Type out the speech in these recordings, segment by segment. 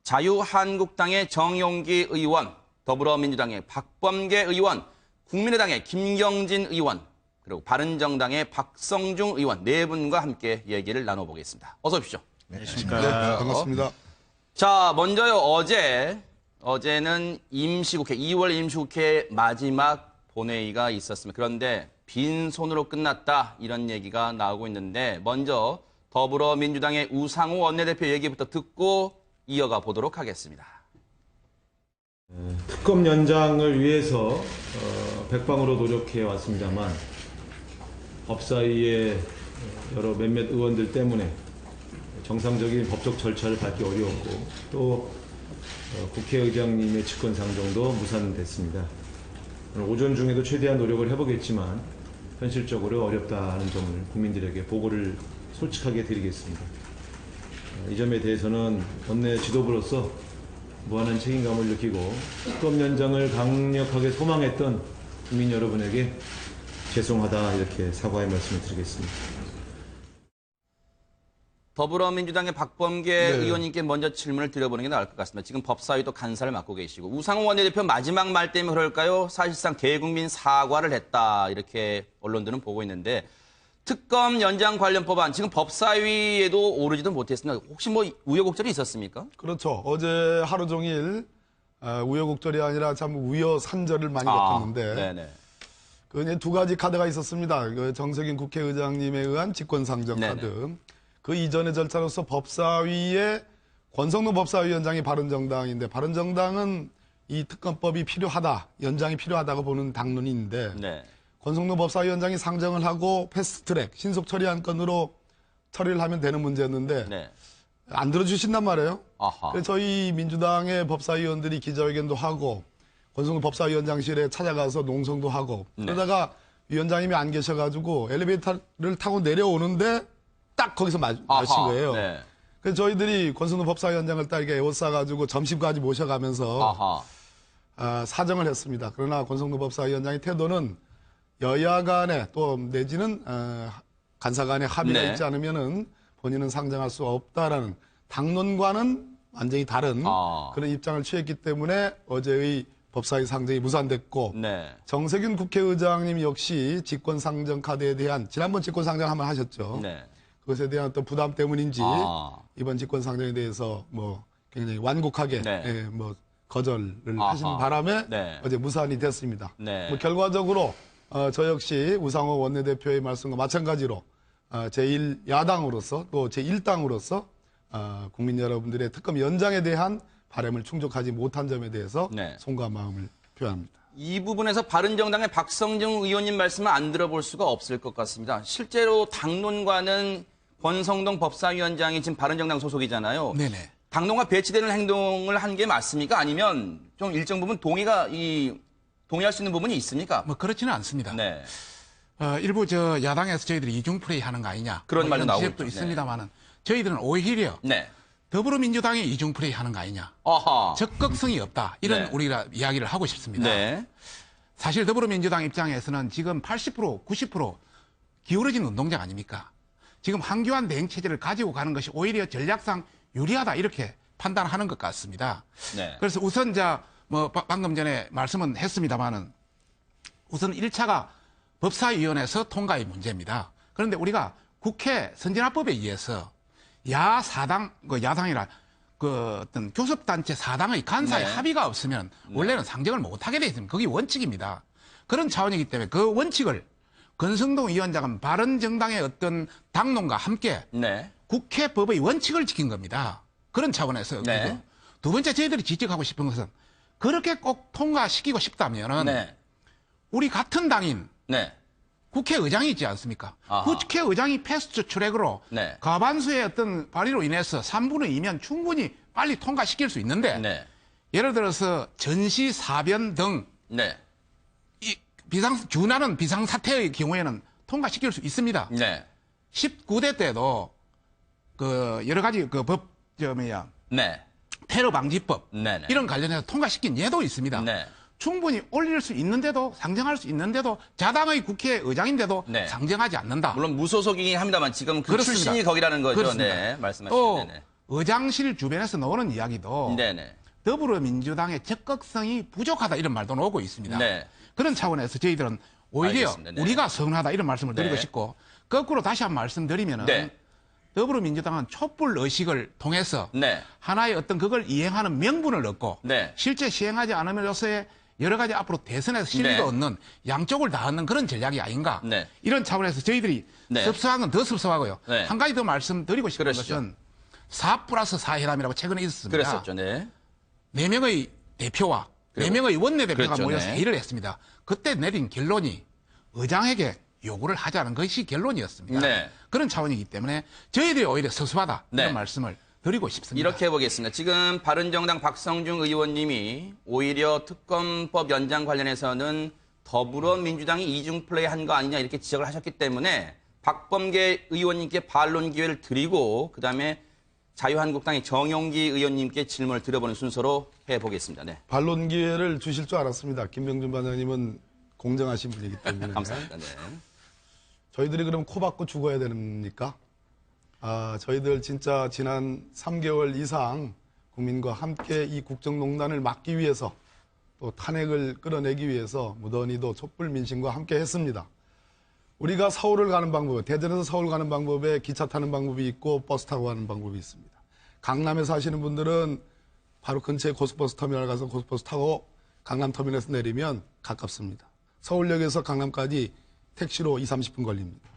자유한국당의 정용기 의원, 더불어민주당의 박범계 의원, 국민의당의 김경진 의원, 그리고 바른정당의 박성중 의원 네 분과 함께 얘기를 나눠보겠습니다. 어서 오십시오. 네, 반갑습니다. 자, 먼저요. 어제는 임시국회, 2월 임시국회 마지막 본회의가 있었습니다. 그런데 빈손으로 끝났다 이런 얘기가 나오고 있는데 먼저 더불어민주당의 우상호 원내대표 얘기부터 듣고 이어가 보도록 하겠습니다. 특검 연장을 위해서 백방으로 노력해 왔습니다만 법사위의 여러 몇몇 의원들 때문에 정상적인 법적 절차를 밟기 어려웠고 또 국회의장님의 직권상정도 무산됐습니다. 오전 중에도 최대한 노력을 해보겠지만 현실적으로 어렵다는 점을 국민들에게 보고를 솔직하게 드리겠습니다. 이 점에 대해서는 원내 지도부로서 무한한 책임감을 느끼고 특검 연장을 강력하게 소망했던 국민 여러분에게 죄송하다 이렇게 사과의 말씀을 드리겠습니다. 더불어민주당의 박범계 의원님께 먼저 질문을 드려보는 게 나을 것 같습니다. 지금 법사위도 간사를 맡고 계시고 우상호 원내대표 마지막 말 때문에 그럴까요? 사실상 대국민 사과를 했다 이렇게 언론들은 보고 있는데 특검 연장 관련 법안 지금 법사위에도 오르지도 못했습니다. 혹시 뭐 우여곡절이 있었습니까? 그렇죠. 어제 하루 종일 우여곡절이 아니라 참 우여산절을 많이 겪었는데 네네. 그 두 가지 카드가 있었습니다. 그 정세균 국회의장님에 의한 직권상정 네네. 카드. 그 이전의 절차로서 법사위에 권성동 법사위원장이 바른정당인데 바른정당은 이 특검법이 필요하다, 연장이 필요하다고 보는 당론인데 네. 권성동 법사위원장이 상정을 하고 패스트트랙, 신속 처리한 건으로 처리를 하면 되는 문제였는데 네. 안 들어주신단 말이에요. 아하. 그래서 저희 민주당의 법사위원들이 기자회견도 하고 권성동 법사위원장실에 찾아가서 농성도 하고 그러다가 위원장님이 안 계셔가지고 엘리베이터를 타고 내려오는데 딱 거기서 마신 거예요. 네. 그래서 저희들이 권성동 법사위원장을 딱 이렇게 에워싸가지고 점심까지 모셔가면서 사정을 했습니다. 그러나 권성동 법사위원장의 태도는 여야 간에 또 내지는 간사 간에 합의가 네. 있지 않으면은 본인은 상정할 수 없다라는 당론과는 완전히 다른 그런 입장을 취했기 때문에 어제의 법사위 상정이 무산됐고 네. 정세균 국회의장님 역시 직권상정 카드에 대한 지난번 직권상정 한번 하셨죠. 네. 그것에 대한 어떤 부담 때문인지 이번 직권상정에 대해서 뭐 굉장히 완곡하게 네. 뭐 거절을 하신 바람에 네. 어제 무산이 됐습니다. 네. 뭐 결과적으로 저 역시 우상호 원내대표의 말씀과 마찬가지로 제1야당으로서 또 제1당으로서 국민 여러분들의 특검 연장에 대한 바람을 충족하지 못한 점에 대해서 네. 송구한 마음을 표합니다. 이 부분에서 바른정당의 박성중 의원님 말씀을 안 들어볼 수가 없을 것 같습니다. 실제로 당론과는 권성동 법사위원장이 지금 바른정당 소속이잖아요. 네네. 당론과 배치되는 행동을 한 게 맞습니까? 아니면 좀 일정 부분 동의할 수 있는 부분이 있습니까? 뭐 그렇지는 않습니다. 네. 일부 야당에서 저희들이 이중 플레이 하는 거 아니냐. 그런 말도 나오고 지적도 있죠. 있습니다만은 저희들은 오히려 네. 더불어민주당이 이중 플레이 하는 거 아니냐. 아하. 적극성이 없다. 이런 네. 우리가 이야기를 하고 싶습니다. 네. 사실 더불어민주당 입장에서는 지금 80%, 90% 기울어진 운동장 아닙니까? 지금 한교안 대행 체제를 가지고 가는 것이 오히려 전략상 유리하다 이렇게 판단하는 것 같습니다. 네. 그래서 우선 뭐 방금 전에 말씀은 했습니다만은 우선 1차가 법사위원회에서 통과의 문제입니다. 그런데 우리가 국회 선진화법에 의해서 야사당, 야당이라 어떤 교섭단체 사당의 간사의 네. 합의가 없으면 원래는 상정을 못하게 돼 있습니다. 그게 원칙입니다. 그런 차원이기 때문에 그 원칙을 권성동 위원장은 바른정당의 어떤 당론과 함께 네. 국회 법의 원칙을 지킨 겁니다. 그런 차원에서. 네. 두 번째 저희들이 지적하고 싶은 것은 그렇게 꼭 통과시키고 싶다면은 네. 우리 같은 당인 네. 국회의장이 있지 않습니까? 아하. 국회의장이 패스트 트랙으로 네. 과반수의 어떤 발의로 인해서 3분의 2면 충분히 빨리 통과시킬 수 있는데 네. 예를 들어서 전시, 사변 등 네. 준하는 비상사태의 경우에는 통과시킬 수 있습니다. 네. 19대 때도 여러 가지 네. 테러 방지법 네네. 이런 관련해서 통과시킨 예도 있습니다. 네. 충분히 올릴 수 있는데도 상정할 수 있는데도 자당의 국회의장인데도 네. 상정하지 않는다. 물론 무소속이긴 합니다만 지금 그 그렇습니다. 출신이 거기라는 거죠. 그렇습니다. 네. 말씀하시죠. 또 네네. 의장실 주변에서 나오는 이야기도 네네. 더불어민주당의 적극성이 부족하다 이런 말도 나오고 있습니다. 네. 그런 차원에서 저희들은 오히려 알겠습니다. 네. 우리가 서운하다 이런 말씀을 드리고 네. 싶고 거꾸로 다시 한번 말씀드리면은 네. 더불어민주당은 촛불 의식을 통해서 네. 하나의 어떤 그걸 이행하는 명분을 얻고 네. 실제 시행하지 않으면서의 여러 가지 앞으로 대선에서 실리를 네. 얻는 양쪽을 다 얻는 그런 전략이 아닌가. 네. 이런 차원에서 저희들이 네. 섭섭한 건 더 섭섭하고요. 네. 한 가지 더 말씀드리고 싶은 그러시죠. 것은 4+4 회담이라고 최근에 있었습니다. 그랬었죠. 네. 4명의 대표와 그리고- 4명의 원내대표가 그렇죠, 모여서 네. 회의를 했습니다. 그때 내린 결론이 의장에게 요구를 하자는 것이 결론이었습니다. 네. 그런 차원이기 때문에 저희들이 오히려 서수하다 네. 이런 말씀을 드리고 싶습니다. 이렇게 해보겠습니다. 지금 바른정당 박성중 의원님이 오히려 특검법 연장 관련해서는 더불어민주당이 이중 플레이 한 거 아니냐 이렇게 지적을 하셨기 때문에 박범계 의원님께 반론 기회를 드리고 그다음에 자유한국당의 정용기 의원님께 질문을 드려보는 순서로 해보겠습니다. 네. 반론 기회를 주실 줄 알았습니다. 김병준 반장님은 공정하신 분이기 때문에. 감사합니다. 네. 저희들이 그럼 코 박고 죽어야 됩니까? 저희들 진짜 지난 3개월 이상 국민과 함께 이 국정농단을 막기 위해서 또 탄핵을 끌어내기 위해서 무던히도 촛불 민심과 함께 했습니다. 우리가 서울을 가는 방법, 대전에서 서울 가는 방법에 기차 타는 방법이 있고 버스 타고 가는 방법이 있습니다. 강남에 사시는 분들은 바로 근처에 고속버스 터미널 가서 고속버스 타고 강남터미널에서 내리면 가깝습니다. 서울역에서 강남까지 택시로 20-30분 걸립니다.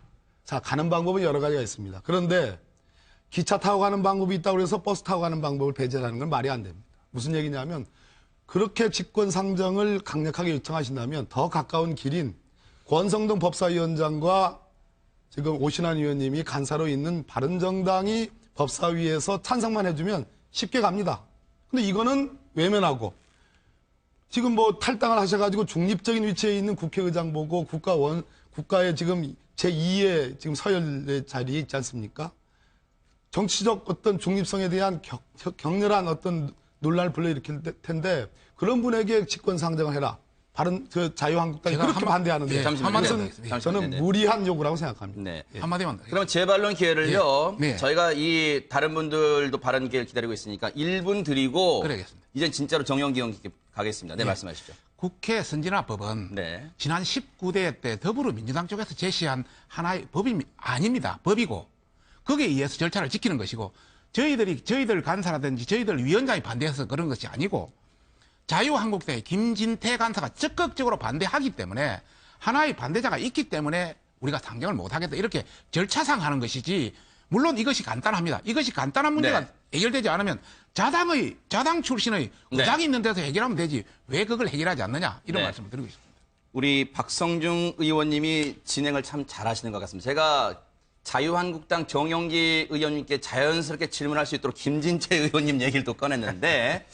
자, 가는 방법은 여러 가지가 있습니다. 그런데 기차 타고 가는 방법이 있다고 해서 버스 타고 가는 방법을 배제하는 건 말이 안 됩니다. 무슨 얘기냐면 그렇게 직권상정을 강력하게 요청하신다면 더 가까운 길인 권성동 법사위원장과 지금 오신환 의원님이 간사로 있는 바른정당이 법사위에서 찬성만 해주면 쉽게 갑니다. 근데 이거는 외면하고 지금 뭐 탈당을 하셔가지고 중립적인 위치에 있는 국회의장 보고 국가의 지금 제2의 지금 서열의 자리에 있지 않습니까? 정치적 어떤 중립성에 대한 격렬한 어떤 논란을 불러일으킬 텐데 그런 분에게 직권상정을 해라. 자유한국당이 제가 그렇게 반대하는데 예, 잠시만요. 그것은 저는 네네. 무리한 요구라고 생각합니다. 네. 한마디만 더. 그럼 재반론 기회를요. 예. 네. 저희가 이 다른 분들도 발언 기회를 기다리고 있으니까 1분 드리고 그러겠습니다. 이젠 진짜로 정영기 의원께 가겠습니다. 네, 말씀하시죠. 국회 선진화법은 네. 지난 19대 때 더불어민주당 쪽에서 제시한 하나의 법이 아닙니다. 법이고 거기에 의해서 절차를 지키는 것이고 저희들 간사라든지 저희들 위원장이 반대해서 그런 것이 아니고 자유한국당의 김진태 간사가 적극적으로 반대하기 때문에 하나의 반대자가 있기 때문에 우리가 상정을 못하겠다 이렇게 절차상 하는 것이지 물론 이것이 간단합니다. 이것이 간단한 문제가 네. 해결되지 않으면 자당 출신의 네. 의장이 있는 데서 해결하면 되지 왜 그걸 해결하지 않느냐 이런 네. 말씀을 드리고 있습니다. 우리 박성중 의원님이 진행을 참 잘하시는 것 같습니다. 제가 자유한국당 정영기 의원님께 자연스럽게 질문할 수 있도록 김진태 의원님 얘기를 또 꺼냈는데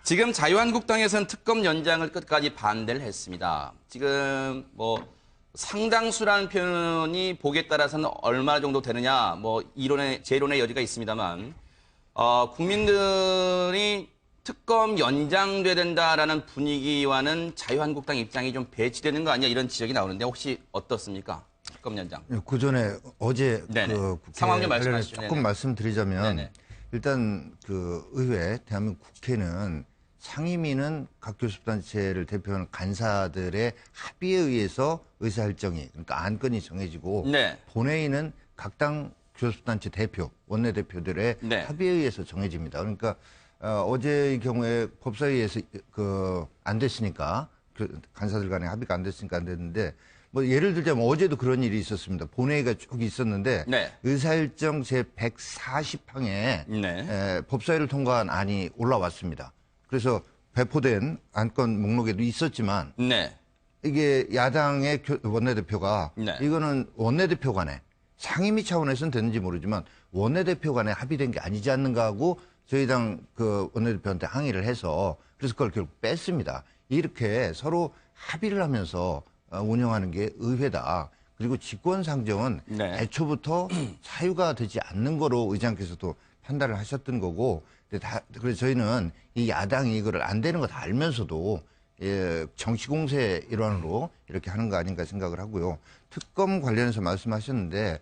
지금 자유한국당에서는 특검 연장을 끝까지 반대를 했습니다. 지금 뭐 상당수라는 표현이 보기에 따라서는 얼마 정도 되느냐 뭐 재론의 여지가 있습니다만 국민들이 특검 연장돼야 된다라는 분위기와는 자유한국당 입장이 좀 배치되는 거 아니냐 이런 지적이 나오는데 혹시 어떻습니까? 특검 연장. 그 전에 어제 네네. 그 국회 상황 좀 관련해서 말씀하시죠. 조금 네네. 말씀드리자면 네네. 일단 그 의회 대한민국 국회는 상임위는 각 교섭단체를 대표하는 간사들의 합의에 의해서 의사결정이 그러니까 안건이 정해지고 네. 본회의는 각 당 교섭단체 대표 원내대표들의 네. 합의에 의해서 정해집니다. 그러니까 어제의 경우에 법사위에서 안 됐으니까 간사들 간에 합의가 안 됐으니까 안 됐는데 뭐 예를 들자면 어제도 그런 일이 있었습니다. 본회의가 쭉 있었는데 네. 의사일정 제 140항에 네. 법사위를 통과한 안이 올라왔습니다. 그래서 배포된 안건 목록에도 있었지만 네. 이게 야당의 원내대표가 네. 이거는 원내대표 간에 상임위 차원에서는 됐는지 모르지만 원내대표 간에 합의된 게 아니지 않는가 하고 저희 당 그 원내대표한테 항의를 해서 그래서 그걸 결국 뺐습니다. 이렇게 서로 합의를 하면서 운영하는 게 의회다. 그리고 직권상정은 네. 애초부터 사유가 되지 않는 거로 의장께서도 판단을 하셨던 거고 그래서 저희는 이 야당이 이거를 안 되는 거 다 알면서도 정치 공세 일환으로 이렇게 하는 거 아닌가 생각을 하고요. 특검 관련해서 말씀하셨는데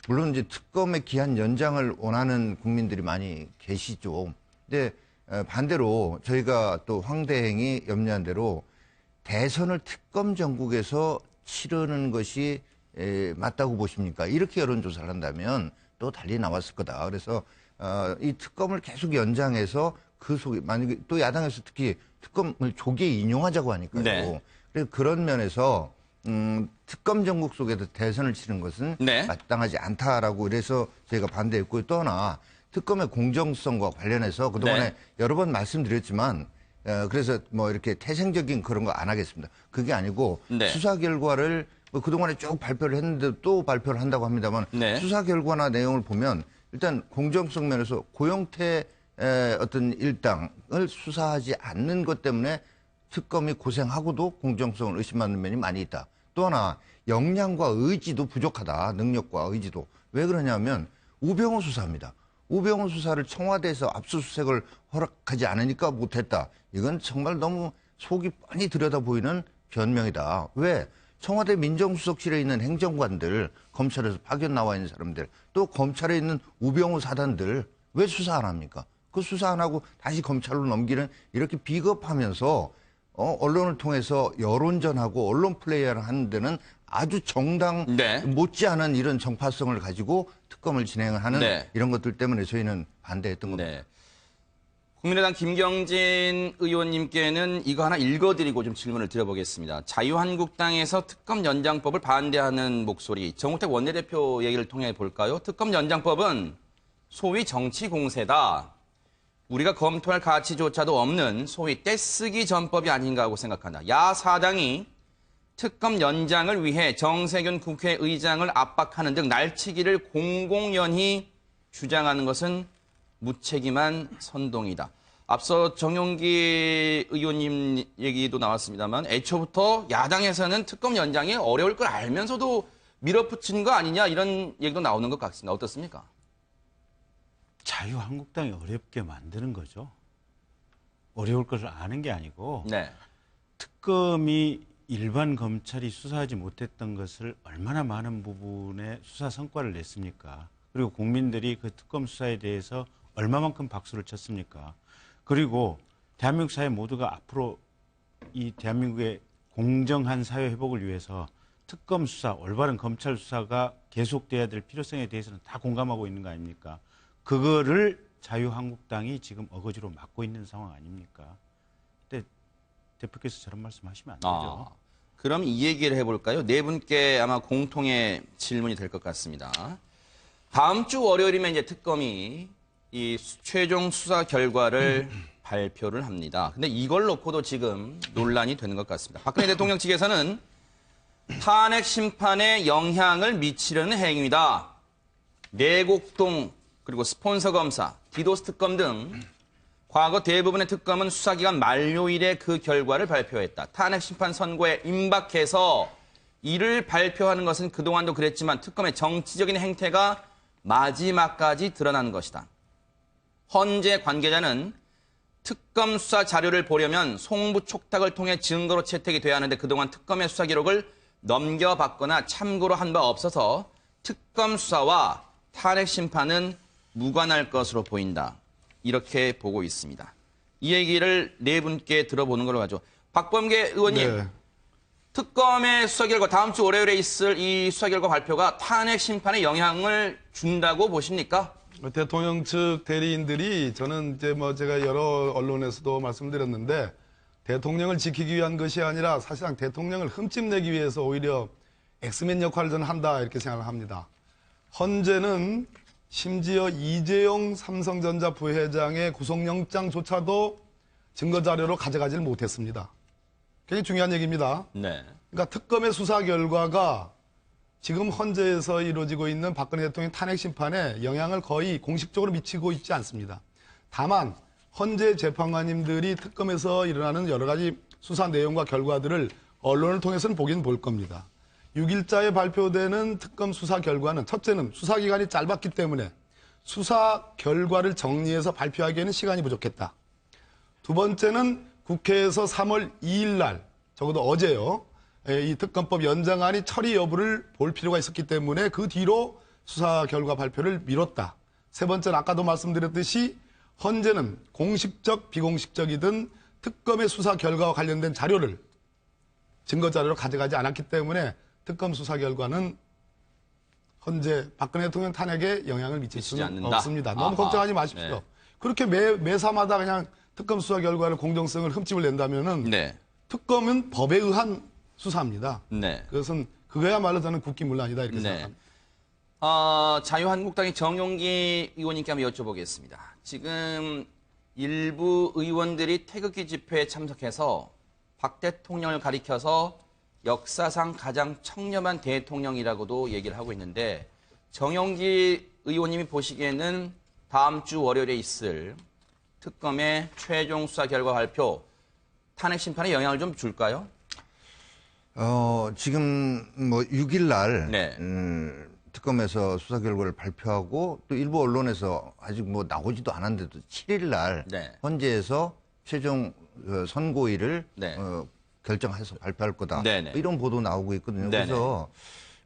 물론 이제 특검의 기한 연장을 원하는 국민들이 많이 계시죠. 근데 반대로 저희가 또 황대행이 염려한 대로 대선을 특검 전국에서 치르는 것이 맞다고 보십니까? 이렇게 여론조사를 한다면 또 달리 나왔을 거다. 그래서 이 특검을 계속 연장해서 그 속에 만약에 또 야당에서 특히 특검을 조기에 인용하자고 하니까요. 네. 그래서 그런 면에서 특검 전국 속에서 대선을 치는 것은 네. 마땅하지 않다라고 그래서 저희가 반대했고 또 하나 특검의 공정성과 관련해서 그동안에 네. 여러 번 말씀드렸지만 그래서 뭐 이렇게 태생적인 그런 거 안 하겠습니다. 그게 아니고 네. 수사 결과를 뭐 그동안에 쭉 발표를 했는데 또 발표를 한다고 합니다만 네. 수사 결과나 내용을 보면 일단 공정성 면에서 고영태 어떤 일당을 수사하지 않는 것 때문에 특검이 고생하고도 공정성을 의심하는 면이 많이 있다. 또 하나 역량과 의지도 부족하다. 능력과 의지도. 왜 그러냐면 우병우 수사입니다. 우병우 수사를 청와대에서 압수수색을 허락하지 않으니까 못했다. 이건 정말 너무 속이 뻔히 들여다보이는 변명이다. 왜? 청와대 민정수석실에 있는 행정관들, 검찰에서 파견 나와 있는 사람들, 또 검찰에 있는 우병우 사단들 왜 수사 안 합니까? 그 수사 안 하고 다시 검찰로 넘기는 이렇게 비겁하면서 언론을 통해서 여론전하고 언론 플레이를 하는 데는 아주 정당 네. 못지않은 이런 정파성을 가지고 특검을 진행을 하는 네. 이런 것들 때문에 저희는 반대했던 겁니다. 네. 국민의당 김경진 의원님께는 이거 하나 읽어드리고 좀 질문을 드려보겠습니다. 자유한국당에서 특검 연장법을 반대하는 목소리, 정우택 원내대표 얘기를 통해 볼까요? 특검 연장법은 소위 정치 공세다. 우리가 검토할 가치조차도 없는 소위 떼쓰기 전법이 아닌가 하고 생각한다. 야사당이 특검 연장을 위해 정세균 국회의장을 압박하는 등 날치기를 공공연히 주장하는 것은 무책임한 선동이다. 앞서 정용기 의원님 얘기도 나왔습니다만 애초부터 야당에서는 특검 연장이 어려울 걸 알면서도 밀어붙인 거 아니냐 이런 얘기도 나오는 것 같습니다. 어떻습니까? 자유한국당이 어렵게 만드는 거죠. 어려울 것을 아는 게 아니고 네. 특검이 일반 검찰이 수사하지 못했던 것을 얼마나 많은 부분의 수사 성과를 냈습니까? 그리고 국민들이 그 특검 수사에 대해서 얼마만큼 박수를 쳤습니까? 그리고 대한민국 사회 모두가 앞으로 이 대한민국의 공정한 사회 회복을 위해서 특검 수사, 올바른 검찰 수사가 계속돼야 될 필요성에 대해서는 다 공감하고 있는 거 아닙니까? 그거를 자유한국당이 지금 어거지로 막고 있는 상황 아닙니까? 근데 대표께서 저런 말씀하시면 안 되죠. 그럼 이 얘기를 해볼까요? 네 분께 아마 공통의 질문이 될 것 같습니다. 다음 주 월요일이면 이제 특검이 이 최종 수사 결과를 발표를 합니다. 근데 이걸 놓고도 지금 논란이 되는 것 같습니다. 박근혜 대통령 측에서는 탄핵 심판에 영향을 미치려는 행위다. 내곡동 그리고 스폰서 검사, 디도스 특검 등 과거 대부분의 특검은 수사기간 만료일에 그 결과를 발표했다. 탄핵 심판 선고에 임박해서 이를 발표하는 것은 그동안도 그랬지만 특검의 정치적인 행태가 마지막까지 드러나는 것이다. 헌재 관계자는 특검 수사 자료를 보려면 송부 촉탁을 통해 증거로 채택이 돼야 하는데 그동안 특검의 수사 기록을 넘겨봤거나 참고로 한 바 없어서 특검 수사와 탄핵 심판은 무관할 것으로 보인다. 이렇게 보고 있습니다. 이 얘기를 네 분께 들어보는 걸로 하죠. 박범계 의원님, 네. 특검의 수사 결과 다음 주 월요일에 있을 이 수사 결과 발표가 탄핵 심판에 영향을 준다고 보십니까? 대통령 측 대리인들이 저는 이제 뭐 제가 여러 언론에서도 말씀드렸는데 대통령을 지키기 위한 것이 아니라 사실상 대통령을 흠집내기 위해서 오히려 엑스맨 역할을 저는 한다 이렇게 생각을 합니다. 헌재는 심지어 이재용 삼성전자 부회장의 구속영장조차도 증거자료로 가져가지를 못했습니다. 굉장히 중요한 얘기입니다. 네. 그러니까 특검의 수사 결과가 지금 헌재에서 이루어지고 있는 박근혜 대통령 탄핵 심판에 영향을 거의 공식적으로 미치고 있지 않습니다. 다만 헌재 재판관님들이 특검에서 일어나는 여러 가지 수사 내용과 결과들을 언론을 통해서는 보긴 볼 겁니다. 6일자에 발표되는 특검 수사 결과는 첫째는 수사 기간이 짧았기 때문에 수사 결과를 정리해서 발표하기에는 시간이 부족했다. 두 번째는 국회에서 3월 2일 날, 적어도 어제요, 이 특검법 연장안이 처리 여부를 볼 필요가 있었기 때문에 그 뒤로 수사 결과 발표를 미뤘다. 세 번째는 아까도 말씀드렸듯이 헌재는 공식적, 비공식적이든 특검의 수사 결과와 관련된 자료를 증거 자료로 가져가지 않았기 때문에 특검 수사 결과는 현재 박근혜 대통령 탄핵에 영향을 미칠 수는 않는다. 없습니다. 너무 아하. 걱정하지 마십시오. 네. 그렇게 매사마다 그냥 특검 수사 결과를 공정성을 흠집을 낸다면은 네. 특검은 법에 의한 수사입니다. 네. 그것은 그거야말로 저는 국기문란이다 이렇게 네. 생각합니다. 자유한국당의 정용기 의원님께 한번 여쭤보겠습니다. 지금 일부 의원들이 태극기 집회에 참석해서 박 대통령을 가리켜서 역사상 가장 청렴한 대통령이라고도 얘기를 하고 있는데 정용기 의원님이 보시기에는 다음 주 월요일에 있을 특검의 최종 수사 결과 발표 탄핵 심판에 영향을 좀 줄까요? 지금 뭐 6일 날 네. 특검에서 수사 결과를 발표하고 또 일부 언론에서 아직 뭐 나오지도 않았는데도 7일 날 네. 헌재에서 최종 선고일을 네. 결정해서 발표할 거다. 네네. 뭐 이런 보도 나오고 있거든요. 네네. 그래서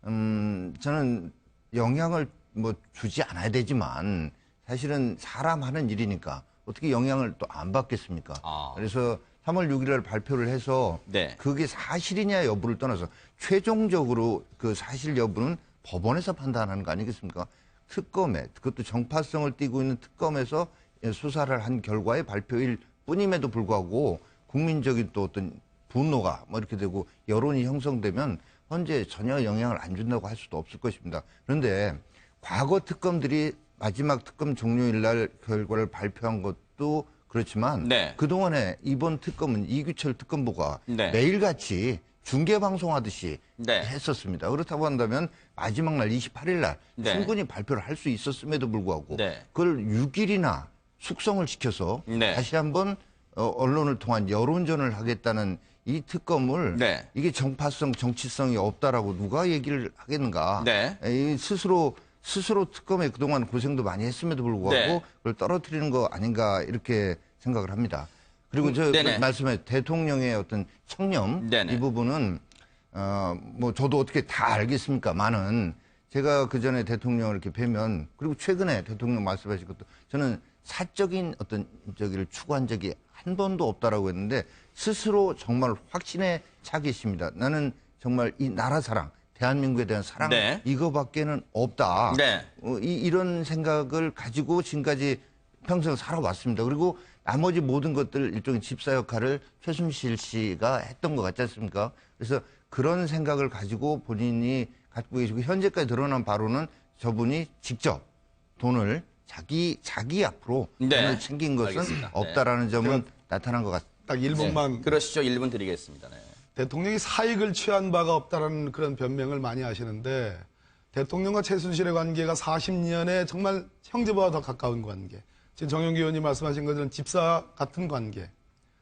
저는 영향을 뭐 주지 않아야 되지만 사실은 사람 하는 일이니까 어떻게 영향을 또 안 받겠습니까? 그래서 3월 6일날 발표를 해서 네. 그게 사실이냐 여부를 떠나서 최종적으로 그 사실 여부는 법원에서 판단하는 거 아니겠습니까? 특검에, 그것도 정파성을 띠고 있는 특검에서 수사를 한 결과의 발표일 뿐임에도 불구하고 국민적인 또 어떤 분노가 뭐 이렇게 되고 여론이 형성되면 현재 전혀 영향을 안 준다고 할 수도 없을 것입니다. 그런데 과거 특검들이 마지막 특검 종료일 날 결과를 발표한 것도 그렇지만 네. 그동안에 이번 특검은 이규철 특검보가 네. 매일같이 중계방송하듯이 네. 했었습니다. 그렇다고 한다면 마지막 날 28일 날 네. 충분히 발표를 할 수 있었음에도 불구하고 네. 그걸 6일이나 숙성을 시켜서 네. 다시 한번 언론을 통한 여론전을 하겠다는 이 특검을 네. 이게 정파성, 정치성이 없다라고 누가 얘기를 하겠는가? 네. 이 스스로 특검에 그동안 고생도 많이 했음에도 불구하고 네. 그걸 떨어뜨리는 거 아닌가 이렇게 생각을 합니다. 그리고 네네. 말씀에 대통령의 어떤 청렴 네네. 이 부분은 뭐 저도 어떻게 다 알겠습니까만은 제가 그 전에 대통령을 이렇게 뵈면 그리고 최근에 대통령 말씀하신 것도 저는 사적인 어떤 저기를 추구한 적이 한 번도 없다라고 했는데 스스로 정말 확신에 차 계십니다. 나는 정말 이 나라 사랑, 대한민국에 대한 사랑 네. 이거밖에는 없다. 네. 이런 생각을 가지고 지금까지 평생 살아왔습니다. 그리고 나머지 모든 것들 일종의 집사 역할을 최순실 씨가 했던 것 같지 않습니까? 그래서 그런 생각을 가지고 본인이 갖고 계시고 현재까지 드러난 바로는 저분이 직접 돈을 자기 앞으로 네. 돈을 챙긴 것은 알겠습니다. 없다라는 점은 나타난 것 같습니다. 딱 1분만 그러시죠. 1분 드리겠습니다. 네. 대통령이 사익을 취한 바가 없다라는 그런 변명을 많이 하시는데 대통령과 최순실의 관계가 40년의 정말 형제보다 더 가까운 관계. 지금 정용기 의원님 말씀하신 것처럼 집사 같은 관계.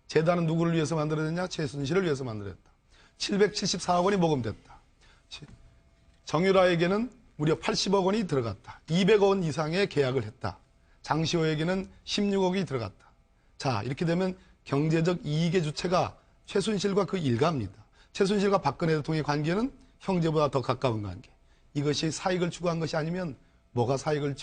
재단은 누구를 위해서 만들어졌냐? 최순실을 위해서 만들어졌다. 774억 원이 모금됐다. 정유라에게는 무려 80억 원이 들어갔다. 200억 원 이상의 계약을 했다. 장시호에게는 16억이 들어갔다. 자, 이렇게 되면 경제적 이익의 주체가 최순실과 그 일가입니다. 최순실과 박근혜 대통령의 관계는 형제보다 더 가까운 관계. 이것이 사익을 추구한 것이 아니면 뭐가 사익을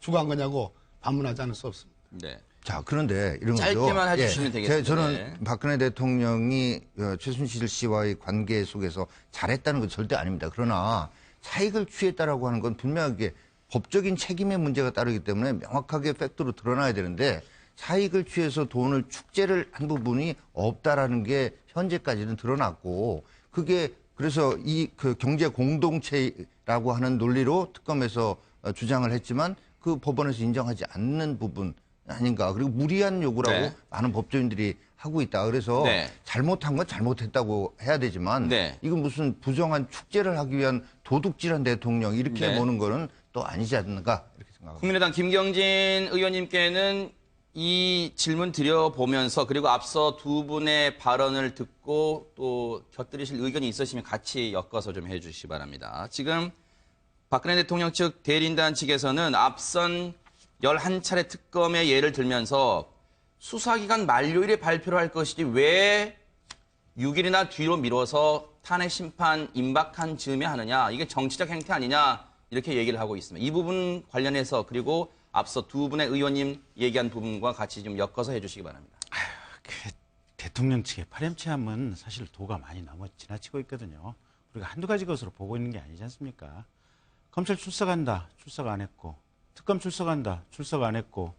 추구한 거냐고 반문하지 않을 수 없습니다. 네. 자, 그런데 이런 거죠. 짧게만 해주시면 되겠습니다. 저는 네. 박근혜 대통령이 최순실 씨와의 관계 속에서 잘했다는 건 절대 아닙니다. 그러나 사익을 취했다라고 하는 건 분명하게 법적인 책임의 문제가 따르기 때문에 명확하게 팩트로 드러나야 되는데 사익을 취해서 돈을 축제를 한 부분이 없다라는 게 현재까지는 드러났고 그게 그래서 이 그 경제 공동체라고 하는 논리로 특검에서 주장을 했지만 그 법원에서 인정하지 않는 부분 아닌가. 그리고 무리한 요구라고 네. 많은 법조인들이 하고 있다. 그래서 네. 잘못한 건 잘못했다고 해야 되지만 네. 이건 무슨 부정한 축제를 하기 위한 도둑질한 대통령 이렇게 네. 보는 거는 또 아니지 않는가 이렇게 생각합니다. 국민의당 김경진 의원님께는 이 질문 드려보면서 그리고 앞서 두 분의 발언을 듣고 또 곁들이실 의견이 있으시면 같이 엮어서 좀 해주시기 바랍니다. 지금 박근혜 대통령 측 대리인단 측에서는 앞선 11차례 특검의 예를 들면서 수사기간 만료일에 발표를 할 것이지 왜 6일이나 뒤로 미뤄서 탄핵 심판 임박한 즈음에 하느냐. 이게 정치적 행태 아니냐. 이렇게 얘기를 하고 있습니다. 이 부분 관련해서 그리고 앞서 두 분의 의원님 얘기한 부분과 같이 좀 엮어서 해주시기 바랍니다. 대통령 측의 파렴치함은 사실 도가 많이 지나치고 있거든요. 우리가 한두 가지 것으로 보고 있는 게 아니지 않습니까? 검찰 출석한다, 출석 안 했고, 특검 출석한다, 출석 안 했고,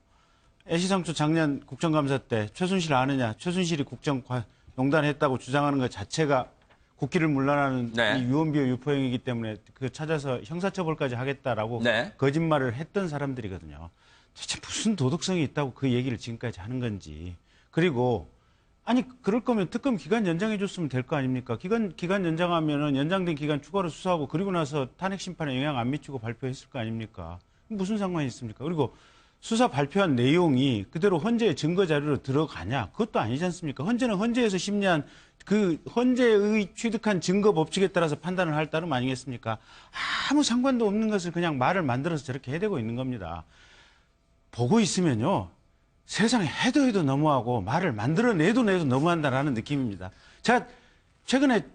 애시당초 작년 국정감사 때 최순실 아느냐, 최순실이 국정농단했다고 주장하는 것 자체가 국기를 문란하는 네. 이 유언비어 유포행위이기 때문에 그 찾아서 형사처벌까지 하겠다라고 네. 거짓말을 했던 사람들이거든요. 도대체 무슨 도덕성이 있다고 그 얘기를 지금까지 하는 건지. 그리고 아니 그럴 거면 특검 기간 연장해 줬으면 될 거 아닙니까? 기간 연장하면은 연장된 기간 추가로 수사하고 그리고 나서 탄핵 심판에 영향 안 미치고 발표했을 거 아닙니까? 무슨 상관이 있습니까? 그리고 수사 발표한 내용이 그대로 헌재의 증거 자료로 들어가냐? 그것도 아니지 않습니까? 헌재는 헌재에서 심리한 그 헌재의 취득한 증거 법칙에 따라서 판단을 할 따름 아니겠습니까? 아무 상관도 없는 것을 그냥 말을 만들어서 저렇게 해대고 있는 겁니다. 보고 있으면요. 세상에 해도 너무하고 말을 만들어내도 너무한다라는 느낌입니다. 제가 최근에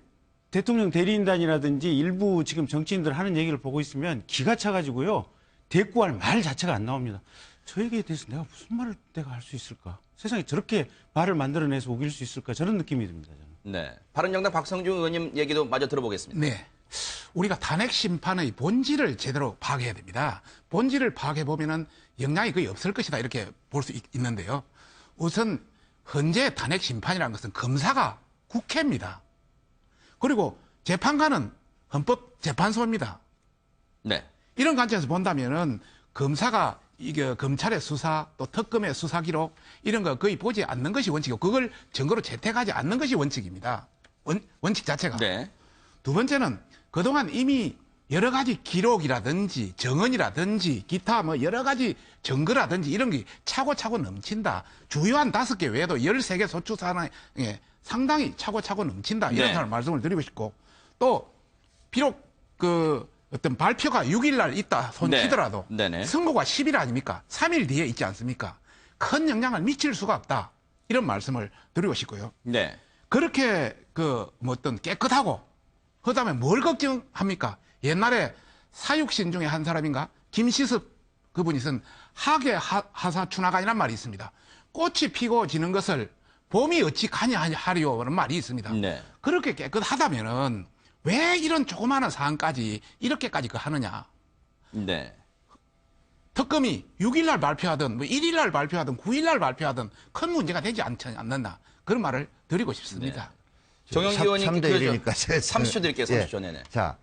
대통령 대리인단이라든지 일부 지금 정치인들 하는 얘기를 보고 있으면 기가 차가지고요. 대꾸할 말 자체가 안 나옵니다. 저 얘기에 대해서 내가 무슨 말을 내가 할 수 있을까? 세상에 저렇게 말을 만들어내서 우길 수 있을까? 저런 느낌이 듭니다. 저는. 네. 바른정당 박성중 의원님 얘기도 마저 들어보겠습니다. 네. 우리가 탄핵 심판의 본질을 제대로 파악해야 됩니다. 본질을 파악해 보면은 영향이 거의 없을 것이다 이렇게 볼 수 있는데요. 우선 헌재 탄핵 심판이라는 것은 검사가 국회입니다. 그리고 재판관은 헌법재판소입니다. 네. 이런 관점에서 본다면은 검사가 이게 검찰의 수사 또 특검의 수사 기록 이런 거 거의 보지 않는 것이 원칙이고 그걸 증거로 채택하지 않는 것이 원칙입니다. 원칙 자체가. 네. 두 번째는 그동안 이미 여러 가지 기록이라든지 정언이라든지 기타 뭐 여러 가지 증거라든지 이런 게 차고차고 넘친다. 주요한 5개 외에도 13개 소추 사항에 상당히 차고차고 넘친다. 이런 네. 말씀을 드리고 싶고 또 비록 그 어떤 발표가 6일 날 있다 손치더라도 네. 네네. 선고가 10일 아닙니까? 3일 뒤에 있지 않습니까? 큰 영향을 미칠 수가 없다. 이런 말씀을 드리고 싶고요. 네. 그렇게 뭐 어떤 깨끗하고 그다음에 뭘 걱정합니까? 옛날에 사육신 중에 한 사람인가? 김시섭 그분이 쓴 하계 하사추나간이라는 말이 있습니다. 꽃이 피고 지는 것을 봄이 어찌 가냐 하리오라는 말이 있습니다. 네. 그렇게 깨끗하다면은 왜 이런 조그마한 사안까지 이렇게까지 하느냐? 네. 특검이 6일 날 발표하든 뭐 1일 날 발표하든 9일 날 발표하든 큰 문제가 되지 않는다. 그런 말을 드리고 싶습니다. 정영기 의원님 3대 1이니까 30초 드릴게요. 30초 내내. 자,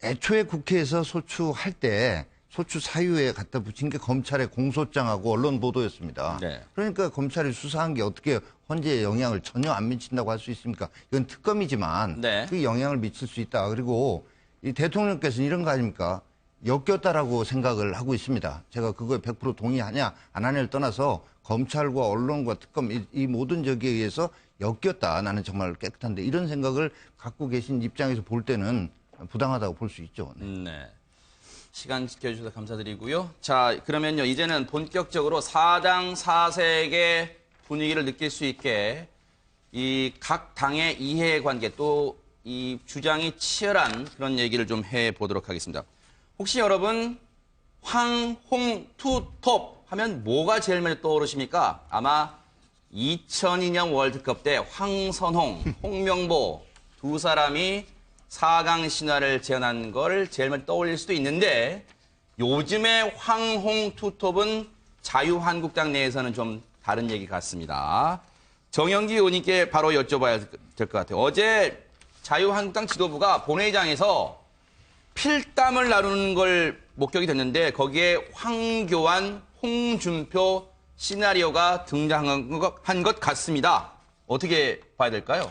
애초에 국회에서 소추할 때 소추 사유에 갖다 붙인 게 검찰의 공소장하고 언론 보도였습니다. 네. 그러니까 검찰이 수사한 게 어떻게 헌재에 영향을 전혀 안 미친다고 할 수 있습니까? 이건 특검이지만 네. 그 영향을 미칠 수 있다. 그리고 이 대통령께서는 이런 거 아닙니까? 엮였다라고 생각을 하고 있습니다. 제가 그거에 100% 동의하냐 안 하냐를 떠나서 검찰과 언론과 특검 이 모든 적에 의해서 엮였다. 나는 정말 깨끗한데 이런 생각을 갖고 계신 입장에서 볼 때는 부당하다고 볼 수 있죠. 네. 네. 시간 지켜주셔서 감사드리고요. 자, 그러면요. 이제는 본격적으로 사당 사색의 분위기를 느낄 수 있게 이 각 당의 이해관계 또 이 주장이 치열한 그런 얘기를 좀 해보도록 하겠습니다. 혹시 여러분 황홍투톱 하면 뭐가 제일 먼저 떠오르십니까? 아마 2002년 월드컵 때 황선홍, 홍명보 두 사람이 4강 신화를 재현한 걸 제일 먼저 떠올릴 수도 있는데 요즘의 황홍투톱은 자유한국당 내에서는 좀 다른 얘기 같습니다. 정영기 의원님께 바로 여쭤봐야 될 것 같아요. 어제 자유한국당 지도부가 본회의장에서 필담을 나누는 걸 목격이 됐는데 거기에 황교안, 홍준표 시나리오가 등장한 것 같습니다. 어떻게 봐야 될까요?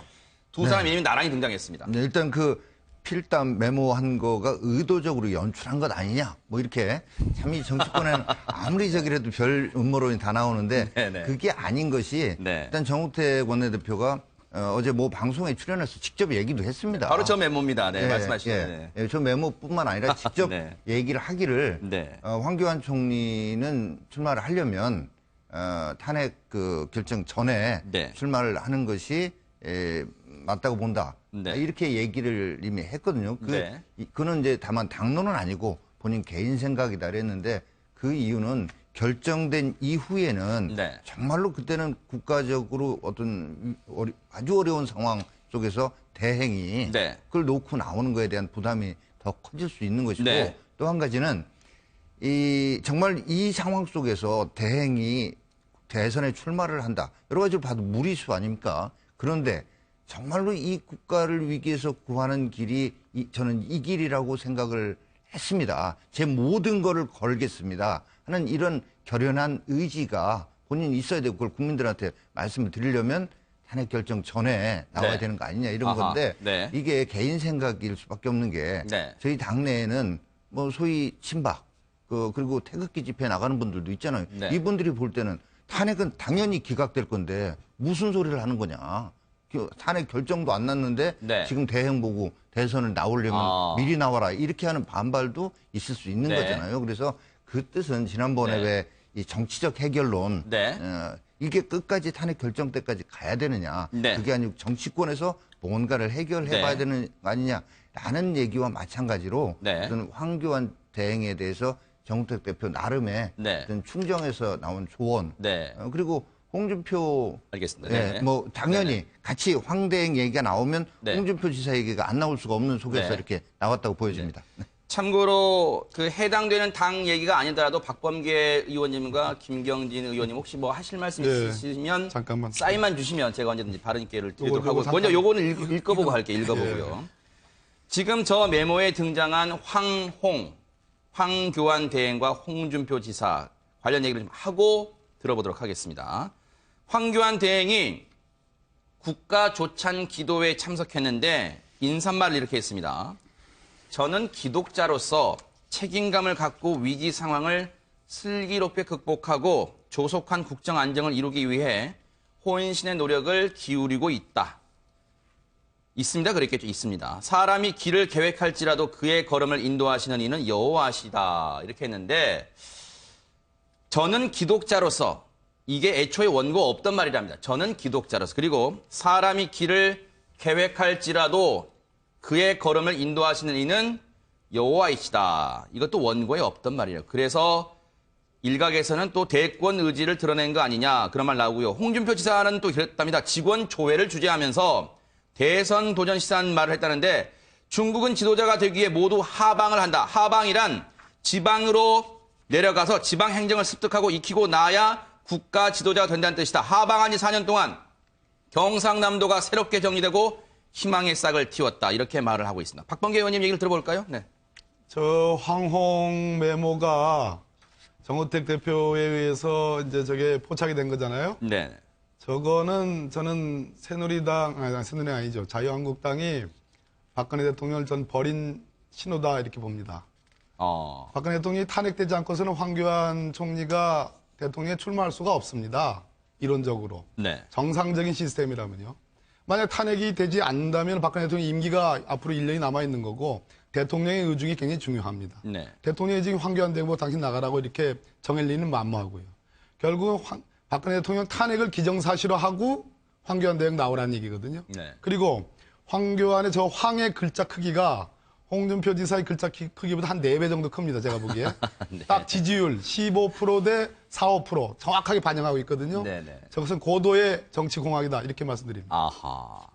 두 사람 이름이 나란히 등장했습니다. 네, 일단 그 필담 메모한 거가 의도적으로 연출한 것 아니냐 뭐 이렇게 참 이 정치권에는 아무리 저기라도 별 음모론이 다 나오는데 네네. 그게 아닌 것이 네. 일단 정우택 원내대표가 어제 뭐 방송에 출연해서 직접 얘기도 했습니다. 바로 저 메모입니다. 네, 예, 말씀하시죠. 예. 네. 예, 저 메모뿐만 아니라 직접 네. 얘기를 하기를 네. 황교안 총리는 출마를 하려면 탄핵 그 결정 전에 네. 출마를 하는 것이 맞다고 본다. 네. 이렇게 얘기를 이미 했거든요. 네. 그는 이제 다만 당론은 아니고 본인 개인 생각이다 그랬는데 그 이유는 결정된 이후에는 네. 정말로 그때는 국가적으로 어떤 아주 어려운 상황 속에서 대행이 네. 그걸 놓고 나오는 거에 대한 부담이 더 커질 수 있는 것이고 네. 또 한 가지는 정말 이 상황 속에서 대행이 대선에 출마를 한다. 여러 가지로 봐도 무리수 아닙니까? 그런데 정말로 이 국가를 위기에서 구하는 길이 저는 이 길이라고 생각을 했습니다. 제 모든 거를 걸겠습니다 하는 이런 결연한 의지가 본인이 있어야 되고 그걸 국민들한테 말씀을 드리려면 탄핵 결정 전에 나와야 네. 되는 거 아니냐 이런 아하, 건데 네. 이게 개인 생각일 수밖에 없는 게 네. 저희 당내에는 뭐 소위 친박 그리고 태극기 집회 나가는 분들도 있잖아요. 네. 이분들이 볼 때는 탄핵은 당연히 기각될 건데 무슨 소리를 하는 거냐. 탄핵 결정도 안 났는데 네. 지금 대행 보고 대선을 나오려면 미리 나와라 이렇게 하는 반발도 있을 수 있는 네. 거잖아요. 그래서 그 뜻은 지난번에 네. 왜 이 정치적 해결론 네. 이게 끝까지 탄핵 결정 때까지 가야 되느냐. 네. 그게 아니고 정치권에서 뭔가를 해결해봐야 네. 되는 거 아니냐라는 얘기와 마찬가지로 네. 어떤 황교안 대행에 대해서 정우택 대표 나름의 네. 어떤 충정에서 나온 조언 네. 그리고 홍준표 알겠습니다. 예, 네. 뭐 당연히 네. 같이 황대행 얘기가 나오면 네. 홍준표 지사 얘기가 안 나올 수가 없는 속에서 네. 이렇게 나왔다고 보여집니다. 네. 참고로 그 해당되는 당 얘기가 아니더라도 박범계 의원님과 김경진 의원님 혹시 뭐 하실 말씀 네. 있으시면 잠깐만. 사인만 주시면 제가 언제든지 발언 기회를 드리도록 요거 하고 잠깐. 먼저 요거는 읽어보고 할게요. 읽어보고요. 지금 저 메모에 등장한 황교안 대행과 홍준표 지사 관련 얘기를 좀 하고 들어보도록 하겠습니다. 황교안 대행이 국가 조찬 기도회에 참석했는데 인사말을 이렇게 했습니다. 저는 기독자로서 책임감을 갖고 위기 상황을 슬기롭게 극복하고 조속한 국정 안정을 이루기 위해 혼신의 노력을 기울이고 있다. 있습니다. 그랬겠죠. 있습니다. 사람이 길을 계획할지라도 그의 걸음을 인도하시는 이는 여호와시다. 이렇게 했는데 저는 기독자로서 이게 애초에 원고가 없던 말이랍니다. 저는 기독자로서. 그리고 사람이 길을 계획할지라도 그의 걸음을 인도하시는 이는 여호와이시다. 이것도 원고에 없던 말이에요. 그래서 일각에서는 또 대권 의지를 드러낸 거 아니냐 그런 말 나오고요. 홍준표 지사는 또 그랬답니다. 직원 조회를 주재하면서 대선 도전 시사한 말을 했다는데 중국은 지도자가 되기 위해 모두 하방을 한다. 하방이란 지방으로 내려가서 지방 행정을 습득하고 익히고 나야 국가 지도자가 된다는 뜻이다. 하방한 지 4년 동안 경상남도가 새롭게 정리되고 희망의 싹을 틔웠다. 이렇게 말을 하고 있습니다. 박범계 의원님 얘기를 들어볼까요? 네. 저 황홍 메모가 정우택 대표에 의해서 이제 저게 포착이 된 거잖아요. 네. 저거는 저는 새누리당 아니죠. 자유한국당이 박근혜 대통령을 전 버린 신호다 이렇게 봅니다. 박근혜 대통령이 탄핵되지 않고서는 황교안 총리가 대통령에 출마할 수가 없습니다. 이론적으로. 네. 정상적인 시스템이라면요. 만약 탄핵이 되지 않는다면 박근혜 대통령 임기가 앞으로 1년이 남아있는 거고 대통령의 의중이 굉장히 중요합니다. 네. 대통령이 지금 황교안 대행보 당신 나가라고 이렇게 정할 리는 만무하고요. 결국은 박근혜 대통령 탄핵을 기정사실화하고 황교안 대행 나오라는 얘기거든요. 네. 그리고 황교안의 저 황의 글자 크기가 홍준표 지사의 글자 크기보다 한 4배 정도 큽니다. 제가 보기에. 네. 딱 지지율 15% 대 4~5% 정확하게 반영하고 있거든요. 네네. 저것은 고도의 정치공학이다. 이렇게 말씀드립니다. 아하.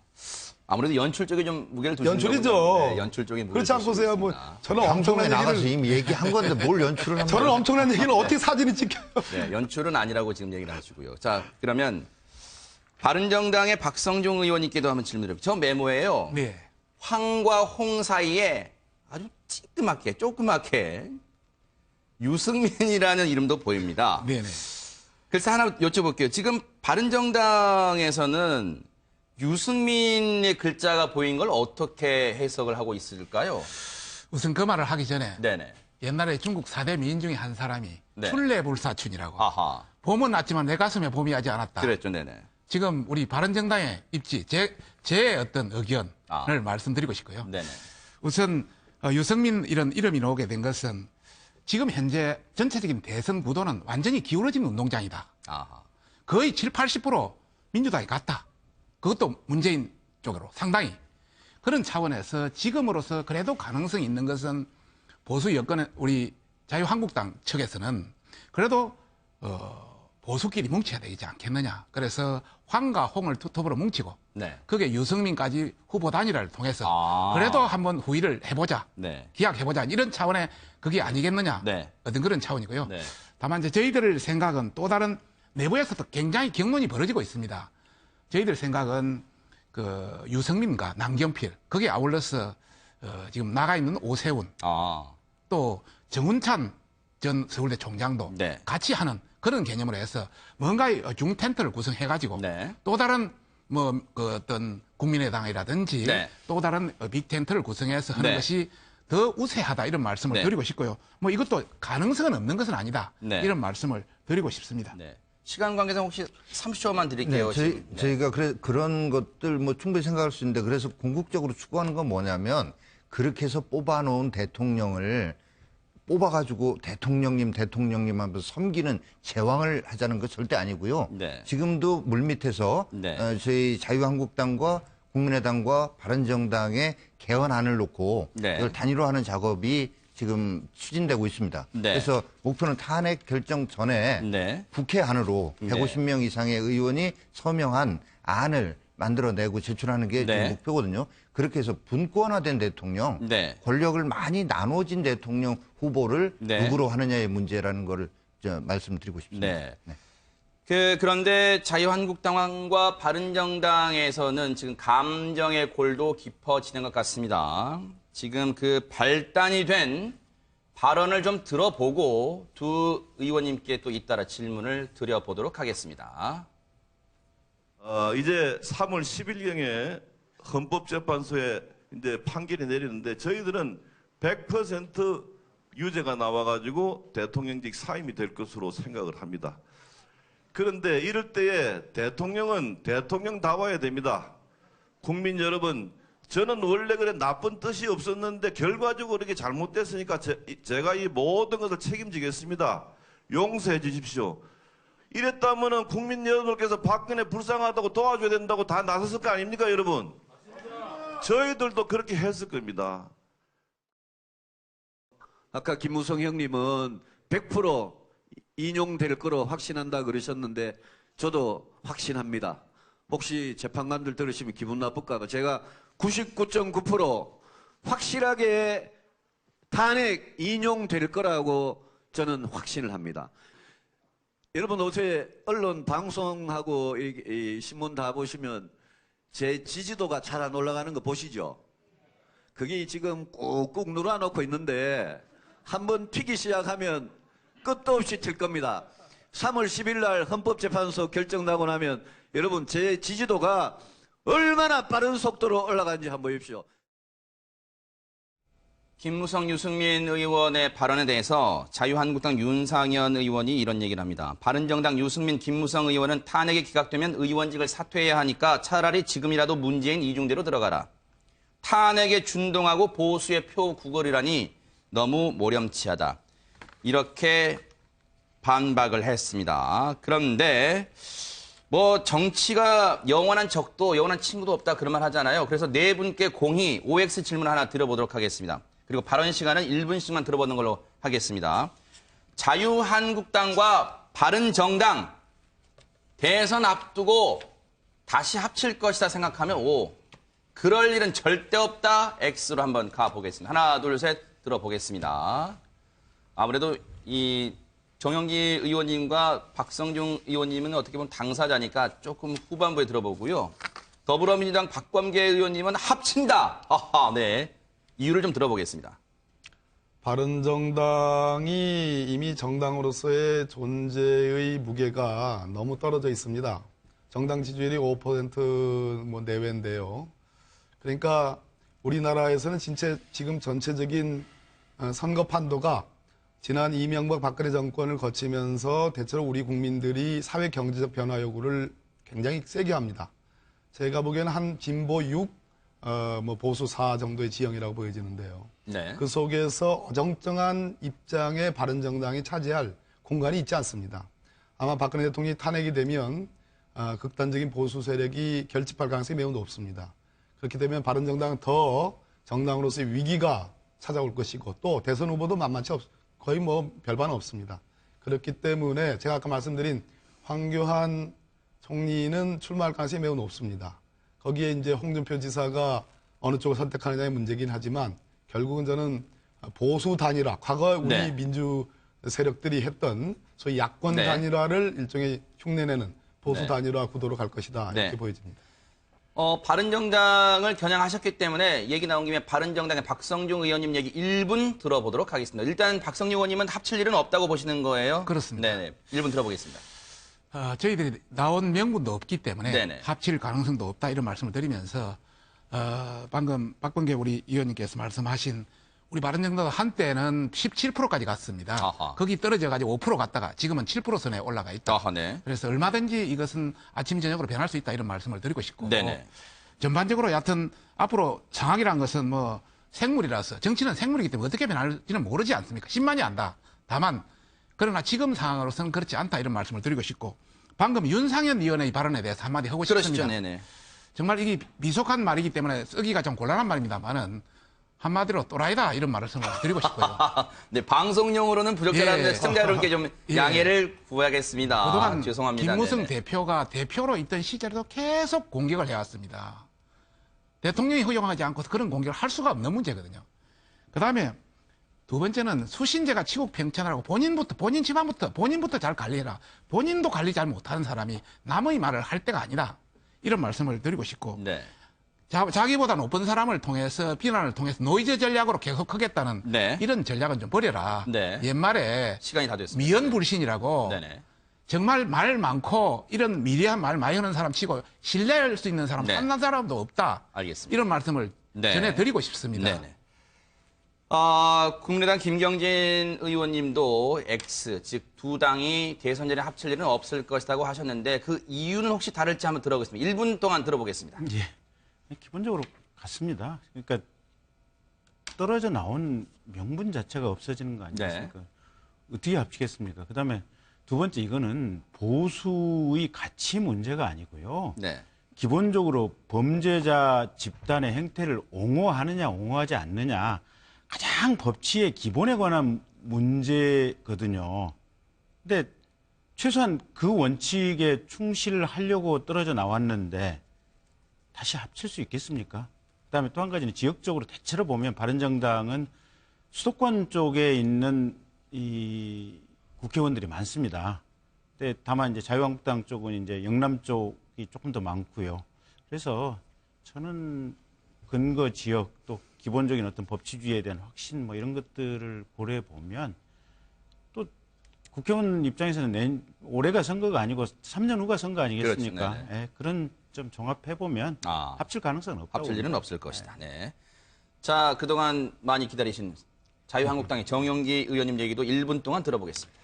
아무래도 연출 쪽에 좀 무게를 두시는 연출이죠. 거군요. 네, 연출 쪽에 무게를 그렇지 않고서야 뭐 두시고 있습니다. 저는 방송에 엄청난 나가서 얘기를 이미 얘기한 건데 뭘 연출을 합니까? 저는 엄청난 얘기를 어떻게 사진이 찍혀요? 네, 연출은 아니라고 지금 얘기를 하시고요. 자, 그러면 바른정당의 박성중 의원님께도 한번 질문을 드려볼게요. 저 메모에요. 네. 황과 홍 사이에 아주 조그맣게 유승민이라는 이름도 보입니다. 네네. 그래서 하나 여쭤볼게요. 지금 바른정당에서는 유승민의 글자가 보인 걸 어떻게 해석을 하고 있을까요? 우선 그 말을 하기 전에 네네. 옛날에 중국 4대 미인 중에 한 사람이 네. 출래불사춘이라고. 아하. 봄은 났지만 내 가슴에 봄이 하지 않았다. 그랬죠, 네네. 지금 우리 바른정당의 입지, 제 어떤 의견을 말씀드리고 싶고요. 네네. 우선 유승민 이런 이름이 나오게 된 것은 지금 현재 전체적인 대선 구도는 완전히 기울어진 운동장이다. 아하. 거의 7, 80% 민주당이 갔다. 그것도 문재인 쪽으로 상당히. 그런 차원에서 지금으로서 그래도 가능성이 있는 것은 보수 여권의 우리 자유한국당 측에서는 그래도 보수끼리 뭉쳐야 되지 않겠느냐. 그래서 황과 홍을 투톱으로 뭉치고 네. 그게 유승민까지 후보 단일화를 통해서 그래도 한번 후위를 해보자. 네. 기약해보자. 이런 차원의 그게 아니겠느냐. 네. 어떤 그런 차원이고요. 네. 다만 이제 저희들 생각은 또 다른 내부에서도 굉장히 경론이 벌어지고 있습니다. 저희들 생각은 그 유승민과 남경필 거기에 아울러서 지금 나가 있는 오세훈 또 정운찬 전 서울대 총장도 네. 같이 하는 그런 개념으로 해서 뭔가의 중텐트를 구성해가지고 네. 또 다른 뭐 그 어떤 국민의당이라든지 네. 또 다른 빅텐트를 구성해서 하는 네. 것이 더 우세하다 이런 말씀을 네. 드리고 싶고요. 뭐 이것도 가능성은 없는 것은 아니다. 네. 이런 말씀을 드리고 싶습니다. 네. 시간 관계상 혹시 30초만 드릴게요. 네, 저희가 그런 것들 뭐 충분히 생각할 수 있는데 그래서 궁극적으로 추구하는 건 뭐냐면 그렇게 해서 뽑아놓은 대통령을 뽑아가지고 대통령님 하면서 섬기는 제왕을 하자는 거 절대 아니고요. 네. 지금도 물밑에서 네. 저희 자유한국당과 국민의당과 바른정당의 개헌안을 놓고 네. 이걸 단일화하는 작업이 지금 추진되고 있습니다. 네. 그래서 목표는 탄핵 결정 전에 네. 국회 안으로 네. 150명 이상의 의원이 서명한 안을 만들어내고 제출하는 게 네. 지금 목표거든요. 그렇게 해서 분권화된 대통령, 네. 권력을 많이 나눠진 대통령 후보를 네. 누구로 하느냐의 문제라는 거를 말씀드리고 싶습니다. 네. 그런데 자유한국당과 바른정당에서는 지금 감정의 골도 깊어지는 것 같습니다. 지금 그 발단이 된 발언을 좀 들어보고 두 의원님께 또 잇따라 질문을 드려보도록 하겠습니다. 이제 3월 10일경에 헌법재판소에 이제 판결이 내리는데 저희들은 100% 유죄가 나와가지고 대통령직 사임이 될 것으로 생각을 합니다. 그런데 이럴 때에 대통령은 대통령다워야 됩니다. 국민 여러분, 저는 원래 그래 나쁜 뜻이 없었는데 결과적으로 이렇게 잘못됐으니까 제가 이 모든 것을 책임지겠습니다. 용서해 주십시오. 이랬다면은 국민 여러분께서 박근혜 불쌍하다고 도와줘야 된다고 다 나섰을 거 아닙니까, 여러분? 저희들도 그렇게 했을 겁니다. 아까 김무성 형님은 100% 인용될 거로 확신한다 그러셨는데 저도 확신합니다. 혹시 재판관들 들으시면 기분 나쁠까 봐 제가 99.9% 확실하게 탄핵 인용될 거라고 저는 확신을 합니다. 여러분 어제 언론 방송하고 이 신문 다 보시면 제 지지도가 잘 안 올라가는 거 보시죠? 그게 지금 꾹꾹 눌러놓고 있는데 한번 튀기 시작하면 끝도 없이 튈 겁니다. 3월 10일 날 헌법재판소 결정나고 나면 여러분 제 지지도가 얼마나 빠른 속도로 올라가는지 한번 보십시오. 김무성, 유승민 의원의 발언에 대해서 자유한국당 윤상현 의원이 이런 얘기를 합니다. 바른정당 유승민, 김무성 의원은 탄핵이 기각되면 의원직을 사퇴해야 하니까 차라리 지금이라도 문재인 이중대로 들어가라. 탄핵에 준동하고 보수의 표 구걸이라니 너무 모렴치하다. 이렇게 반박을 했습니다. 그런데 뭐 정치가 영원한 적도 영원한 친구도 없다 그런 말 하잖아요. 그래서 네 분께 공히 OX 질문 하나 드려보도록 하겠습니다. 그리고 발언 시간은 1분씩만 들어보는 걸로 하겠습니다. 자유한국당과 바른정당 대선 앞두고 다시 합칠 것이다 생각하면 O, 그럴 일은 절대 없다 X로 한번 가보겠습니다. 하나, 둘, 셋 들어보겠습니다. 아무래도 이 정영기 의원님과 박성중 의원님은 어떻게 보면 당사자니까 조금 후반부에 들어보고요. 더불어민주당 박범계 의원님은 합친다. 아하, 네. 이유를 좀 들어보겠습니다. 바른정당이 이미 정당으로서의 존재의 무게가 너무 떨어져 있습니다. 정당 지지율이 5% 뭐 내외인데요. 그러니까 우리나라에서는 진짜 지금 전체적인 선거 판도가 지난 이명박 박근혜 정권을 거치면서 대체로 우리 국민들이 사회 경제적 변화 요구를 굉장히 세게 합니다. 제가 보기에는 한 진보 6, 뭐 보수 4 정도의 지형이라고 보여지는데요. 네. 그 속에서 어정쩡한 입장의 바른정당이 차지할 공간이 있지 않습니다. 아마 박근혜 대통령이 탄핵이 되면 극단적인 보수 세력이 결집할 가능성이 매우 높습니다. 그렇게 되면 바른정당은 더 정당으로서의 위기가 찾아올 것이고 또 대선 후보도 만만치 거의 뭐 별반 없습니다. 그렇기 때문에 제가 아까 말씀드린 황교안 총리는 출마할 가능성이 매우 높습니다. 거기에 이제 홍준표 지사가 어느 쪽을 선택하느냐의 문제긴 하지만 결국은 저는 보수 단일화, 과거 우리 네. 민주 세력들이 했던 소위 야권 네. 단일화를 일종의 흉내내는 보수 네. 단일화 구도로 갈 것이다 이렇게 네. 보여집니다. 바른정당을 겨냥하셨기 때문에 얘기 나온 김에 바른정당의 박성중 의원님 얘기 1분 들어보도록 하겠습니다. 일단 박성중 의원님은 합칠 일은 없다고 보시는 거예요? 그렇습니다. 네네. 1분 들어보겠습니다. 저희들이 나온 명분도 없기 때문에 네네. 합칠 가능성도 없다 이런 말씀을 드리면서 방금 박범계 우리 의원님께서 말씀하신 우리 바른정당도 한때는 17%까지 갔습니다. 아하. 거기 떨어져가지고 5% 갔다가 지금은 7% 선에 올라가 있다. 아하, 네. 그래서 얼마든지 이것은 아침 저녁으로 변할 수 있다 이런 말씀을 드리고 싶고 네네. 전반적으로 여하튼 앞으로 상황이란 것은 뭐 생물이라서 정치는 생물이기 때문에 어떻게 변할지는 모르지 않습니까? 신만이 안다. 다만 그러나 지금 상황으로서는 그렇지 않다 이런 말씀을 드리고 싶고 방금 윤상현 의원의 발언에 대해서 한마디 하고 그러시죠. 싶습니다. 네네. 정말 이게 미숙한 말이기 때문에 쓰기가 좀 곤란한 말입니다만은 한마디로 또라이다 이런 말을 드리고 싶고요. 네, 방송용으로는 부적절한데 예. 시청자 여러분께 좀 예. 양해를 구하겠습니다. 그동안 죄송합니다. 김무성 네네. 대표가 대표로 있던 시절에도 계속 공격을 해왔습니다. 대통령이 허용하지 않고서 그런 공격을 할 수가 없는 문제거든요. 그다음에 두 번째는 수신제가 치국평천하라고 본인 집안부터 본인부터 잘 관리해라. 본인도 관리 잘 못하는 사람이 남의 말을 할 때가 아니다. 이런 말씀을 드리고 싶고 네. 자기보다 높은 사람을 통해서 비난을 통해서 노이즈 전략으로 계속 하겠다는 네. 이런 전략은 좀 버려라. 네. 옛말에 시간이 다 됐습니다. 미연불신이라고 네네. 정말 말 많고 이런 미리한 말 많이 하는 사람 치고 신뢰할 수 있는 사람 네. 만난 사람도 없다. 알겠습니다. 이런 말씀을 네. 전해드리고 싶습니다. 네네. 국민의당 김경진 의원님도 X, 즉 두 당이 대선 전에 합칠 일은 없을 것이라고 하셨는데 그 이유는 혹시 다를지 한번 들어보겠습니다. 1분 동안 들어보겠습니다. 예. 기본적으로 같습니다. 그러니까 떨어져 나온 명분 자체가 없어지는 거 아니겠습니까? 어떻게 합치겠습니까? 그다음에 두 번째 이거는 보수의 가치 문제가 아니고요. 네. 기본적으로 범죄자 집단의 행태를 옹호하느냐 옹호하지 않느냐 가장 법치의 기본에 관한 문제거든요. 근데 최소한 그 원칙에 충실하려고 떨어져 나왔는데 다시 합칠 수 있겠습니까? 그다음에 또 한 가지는 지역적으로 대체로 보면 바른정당은 수도권 쪽에 있는 이 국회의원들이 많습니다. 근데 다만 이제 자유한국당 쪽은 이제 영남 쪽이 조금 더 많고요. 그래서 저는 근거 지역 또 기본적인 어떤 법치주의에 대한 확신 뭐 이런 것들을 고려해 보면 또 국회의원 입장에서는 올해가 선거가 아니고 3년 후가 선거 아니겠습니까? 그렇죠. 예, 그런 좀 종합해 보면 합칠 가능성은 없다고 합칠 일은 봅니다. 없을 것이다. 네. 자, 그동안 많이 기다리신 자유한국당의 정영기 의원님 얘기도 1분 동안 들어보겠습니다.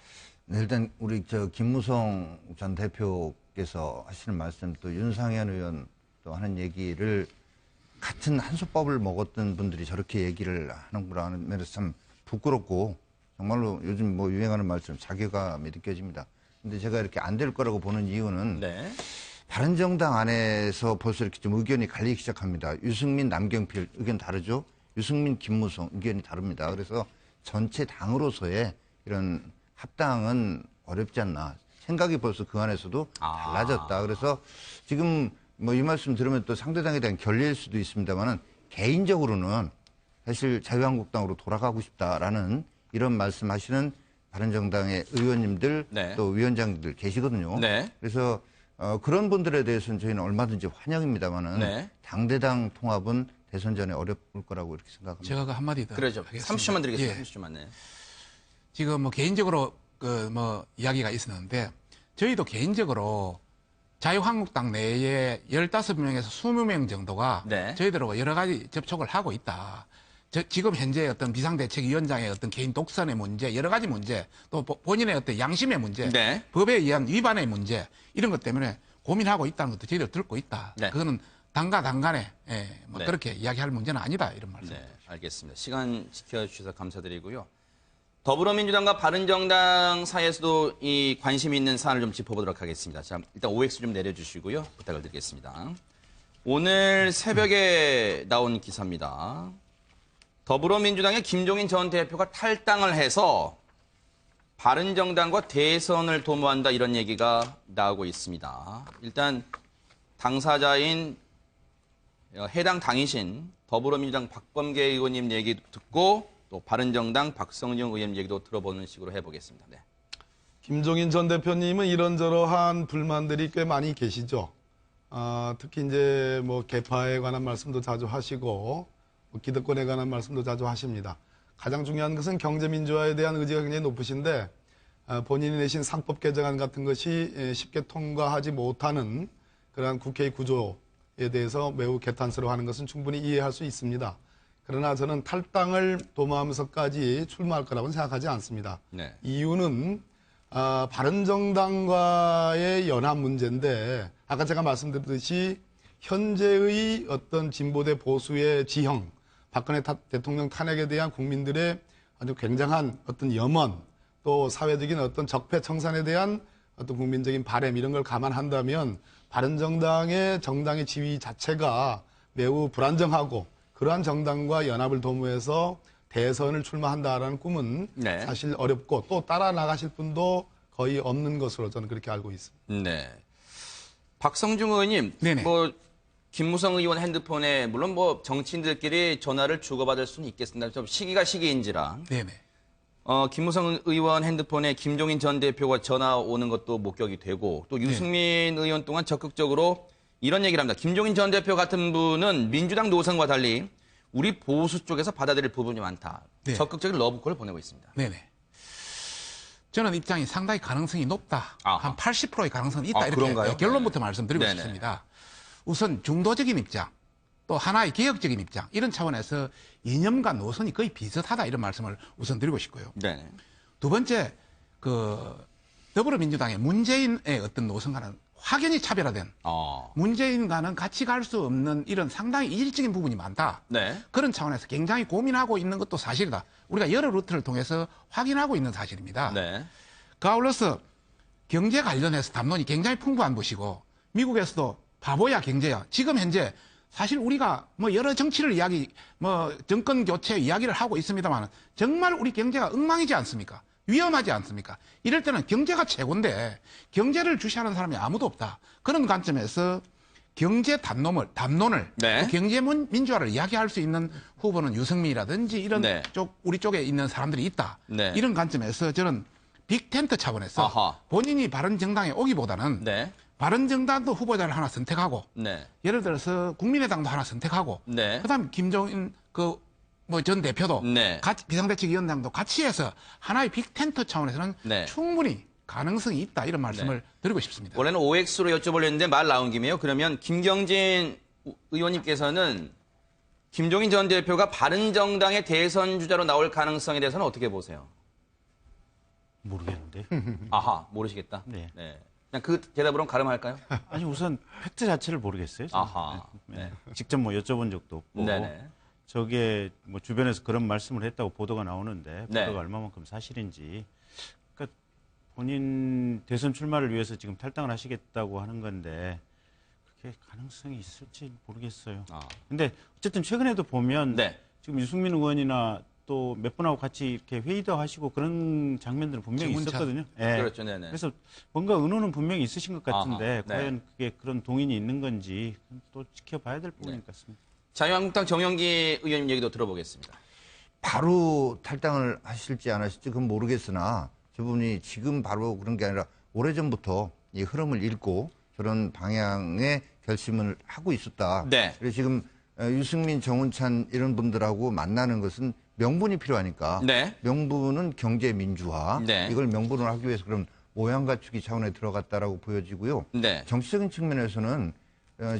네, 일단 우리 김무성 전 대표께서 하시는 말씀 또 윤상현 의원 또 하는 얘기를 같은 한솥밥을 먹었던 분들이 저렇게 얘기를 하는구나 하는 면에서 참 부끄럽고 정말로 요즘 뭐 유행하는 말씀 자괴감이 느껴집니다. 근데 제가 이렇게 안 될 거라고 보는 이유는 네. 바른정당 안에서 벌써 이렇게 좀 의견이 갈리기 시작합니다. 유승민, 남경필 의견 다르죠? 유승민, 김무성 의견이 다릅니다. 그래서 전체 당으로서의 이런 합당은 어렵지 않나. 생각이 벌써 그 안에서도 달라졌다. 그래서 지금 뭐 이 말씀 들으면 또 상대당에 대한 결례일 수도 있습니다만은 개인적으로는 사실 자유한국당으로 돌아가고 싶다라는 이런 말씀하시는 바른정당의 의원님들 네. 또 위원장들 계시거든요. 네. 그래서 그런 분들에 대해서는 저희는 얼마든지 환영입니다만은 네. 당대당 통합은 대선 전에 어려울 거라고 이렇게 생각합니다. 제가 그 한마디 더 그러죠. 하겠습니다. 30초만 드리겠습니다. 예. 30초만. 네. 지금 뭐 개인적으로 그 뭐 이야기가 있었는데 저희도 개인적으로 자유한국당 내에 15명에서 20명 정도가 네. 저희들하고 여러 가지 접촉을 하고 있다. 지금 현재 어떤 비상대책위원장의 어떤 개인 독선의 문제, 여러 가지 문제, 또 본인의 어떤 양심의 문제, 네. 법에 의한 위반의 문제, 이런 것 때문에 고민하고 있다는 것도 저희들 듣고 있다. 네. 그거는 당과 당 간에 뭐 네. 그렇게 이야기할 문제는 아니다. 이런 말씀. 네, 알겠습니다. 시간 지켜주셔서 감사드리고요. 더불어민주당과 바른정당 사이에서도 이 관심이 있는 사안을 좀 짚어보도록 하겠습니다. 자, 일단 OX 좀 내려주시고요. 부탁을 드리겠습니다. 오늘 새벽에 나온 기사입니다. 더불어민주당의 김종인 전 대표가 탈당을 해서 바른정당과 대선을 도모한다 이런 얘기가 나오고 있습니다. 일단 당사자인 해당 당이신 더불어민주당 박범계 의원님 얘기 듣고 또 바른정당 박성중 의원 얘기도 들어보는 식으로 해보겠습니다. 네. 김종인 전 대표님은 이런저러한 불만들이 꽤 많이 계시죠. 특히 이제 뭐 개파에 관한 말씀도 자주 하시고 뭐 기득권에 관한 말씀도 자주 하십니다. 가장 중요한 것은 경제민주화에 대한 의지가 굉장히 높으신데 본인이 내신 상법 개정안 같은 것이 쉽게 통과하지 못하는 그러한 국회의 구조에 대해서 매우 개탄스러워하는 것은 충분히 이해할 수 있습니다. 그러나 저는 탈당을 도모하면서까지 출마할 거라고는 생각하지 않습니다. 네. 이유는 바른정당과의 연합 문제인데 아까 제가 말씀드렸듯이 현재의 어떤 진보대 보수의 지형, 박근혜 대통령 탄핵에 대한 국민들의 아주 굉장한 어떤 염원, 또 사회적인 어떤 적폐 청산에 대한 어떤 국민적인 바람 이런 걸 감안한다면 바른정당의 정당의 지위 자체가 매우 불안정하고 그러한 정당과 연합을 도모해서 대선을 출마한다라는 꿈은 네. 사실 어렵고 또 따라 나가실 분도 거의 없는 것으로 저는 그렇게 알고 있습니다. 네. 박성중 의원님, 네네. 뭐 김무성 의원 핸드폰에 물론 뭐 정치인들끼리 전화를 주고받을 수는 있겠습니다. 좀 시기가 시기인지라. 네네. 김무성 의원 핸드폰에 김종인 전 대표가 전화 오는 것도 목격이 되고 또 유승민 의원 또한 적극적으로 이런 얘기를 합니다. 김종인 전 대표 같은 분은 민주당 노선과 달리 우리 보수 쪽에서 받아들일 부분이 많다. 네. 적극적인 러브콜을 보내고 있습니다. 네네. 저는 입장이 상당히 가능성이 높다. 아하. 한 80%의 가능성이 있다. 아, 이렇게 그런가요? 결론부터 말씀드리고 네네. 싶습니다. 우선 중도적인 입장, 또 하나의 개혁적인 입장, 이런 차원에서 이념과 노선이 거의 비슷하다. 이런 말씀을 우선 드리고 싶고요. 네. 두 번째, 더불어민주당의 문재인의 어떤 노선과는 확연히 차별화된 문재인과는 같이 갈 수 없는 이런 상당히 이질적인 부분이 많다. 네. 그런 차원에서 굉장히 고민하고 있는 것도 사실이다. 우리가 여러 루트를 통해서 확인하고 있는 사실입니다. 네. 아울러서 경제 관련해서 담론이 굉장히 풍부한 것이고 미국에서도 바보야 경제야. 지금 현재 사실 우리가 뭐 여러 정치를 정권 교체 이야기를 하고 있습니다만 정말 우리 경제가 엉망이지 않습니까? 위험하지 않습니까? 이럴 때는 경제가 최고인데 경제를 주시하는 사람이 아무도 없다. 그런 관점에서 경제 담론을 네. 경제 민주화를 이야기할 수 있는 후보는 유승민이라든지 이런 네. 우리 쪽에 있는 사람들이 있다. 네. 이런 관점에서 저는 빅텐트 차원에서 아하. 본인이 바른정당에 오기보다는 네. 바른정당도 후보자를 하나 선택하고 네. 예를 들어서 국민의당도 하나 선택하고 네. 그다음 김종인 전 대표도 네. 같이 비상대책위원장도 같이 해서 하나의 빅텐트 차원에서는 네. 충분히 가능성이 있다 이런 말씀을 드리고 싶습니다. 원래는 OX로 여쭤보려 했는데 말 나온 김에요. 그러면 김경진 의원님께서는 김종인 전 대표가 바른정당의 대선 주자로 나올 가능성에 대해서는 어떻게 보세요? 모르겠는데. 아하, 모르시겠다. 네. 그냥 그 대답으로는 가름할까요? 아니 우선 팩트 자체를 모르겠어요. 저는. 아하. 네. 직접 뭐 여쭤본 적도 없고. 네네. 저게 뭐 주변에서 그런 말씀을 했다고 보도가 나오는데 네. 보도가 얼마만큼 사실인지. 그러니까 본인 대선 출마를 위해서 지금 탈당을 하시겠다고 하는 건데 그렇게 가능성이 있을지 모르겠어요. 근데 어쨌든 최근에도 보면 네. 지금 유승민 의원이나 또 몇 분하고 같이 이렇게 회의도 하시고 그런 장면들은 분명히 정문찬. 있었거든요. 예. 그렇죠, 네네. 그래서 뭔가 의논은 분명히 있으신 것 같은데 아하, 네. 과연 그게 그런 동인이 있는 건지 또 지켜봐야 될 부분인 것 같습니다. 자유한국당 정영기 의원님 얘기도 들어보겠습니다. 바로 탈당을 하실지 안 하실지 그건 모르겠으나 저분이 지금 바로 그런 게 아니라 오래전부터 이 흐름을 읽고 저런 방향의 결심을 하고 있었다. 네. 그래서 지금 유승민, 정운찬 이런 분들하고 만나는 것은 명분이 필요하니까 네. 명분은 경제 민주화. 네. 이걸 명분을 하기 위해서 그럼 모양 갖추기 차원에 들어갔다라고 보여지고요. 네. 정치적인 측면에서는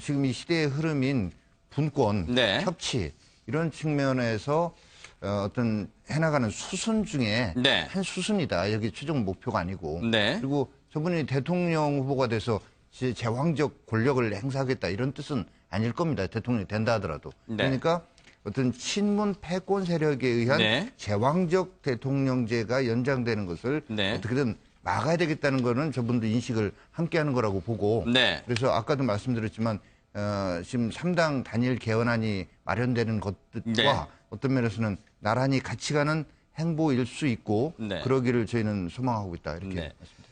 지금 이 시대의 흐름인 분권, 네. 협치 이런 측면에서 어떤 해나가는 수순 중에 네. 한 수순이다. 여기 최종 목표가 아니고. 네. 그리고 저분이 대통령 후보가 돼서 제왕적 권력을 행사하겠다 이런 뜻은 아닐 겁니다. 대통령이 된다 하더라도. 네. 그러니까 어떤 친문 패권 세력에 의한 네. 제왕적 대통령제가 연장되는 것을 네. 어떻게든 막아야 되겠다는 거는 저분도 인식을 함께하는 거라고 보고 네. 그래서 아까도 말씀드렸지만 지금 3당 단일 개헌안이 마련되는 것들과 네. 어떤 면에서는 나란히 같이 가는 행보일 수 있고 네. 그러기를 저희는 소망하고 있다 이렇게 네. 말씀드립니다.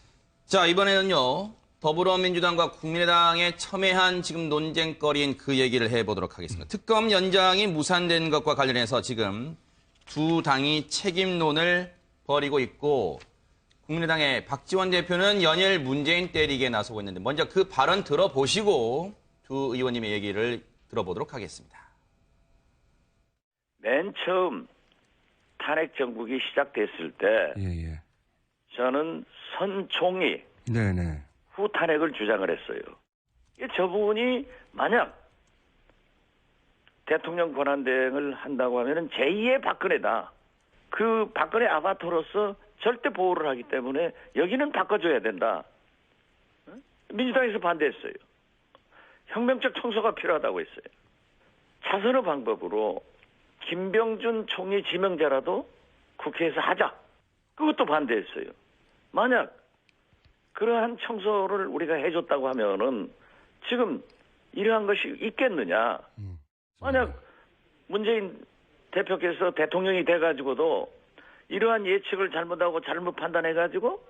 자, 이번에는요. 더불어민주당과 국민의당의 첨예한 지금 논쟁거리인 그 얘기를 해보도록 하겠습니다. 특검 연장이 무산된 것과 관련해서 지금 두 당이 책임론을 벌이고 있고 국민의당의 박지원 대표는 연일 문재인 때리기에 나서고 있는데 먼저 그 발언 들어보시고 두 의원님의 얘기를 들어보도록 하겠습니다. 맨 처음 탄핵 정국이 시작됐을 때 저는 선총리 후 탄핵을 주장을 했어요. 저분이 만약 대통령 권한대행을 한다고 하면은 제2의 박근혜다. 그 박근혜 아바타로서 절대 보호를 하기 때문에 여기는 바꿔줘야 된다. 민주당에서 반대했어요. 혁명적 청소가 필요하다고 했어요. 차선의 방법으로 김병준 총리 지명자라도 국회에서 하자. 그것도 반대했어요. 만약 그러한 청소를 우리가 해줬다고 하면은 지금 이러한 것이 있겠느냐. 만약 문재인 대표께서 대통령이 돼가지고도 이러한 예측을 잘못하고 잘못 판단해가지고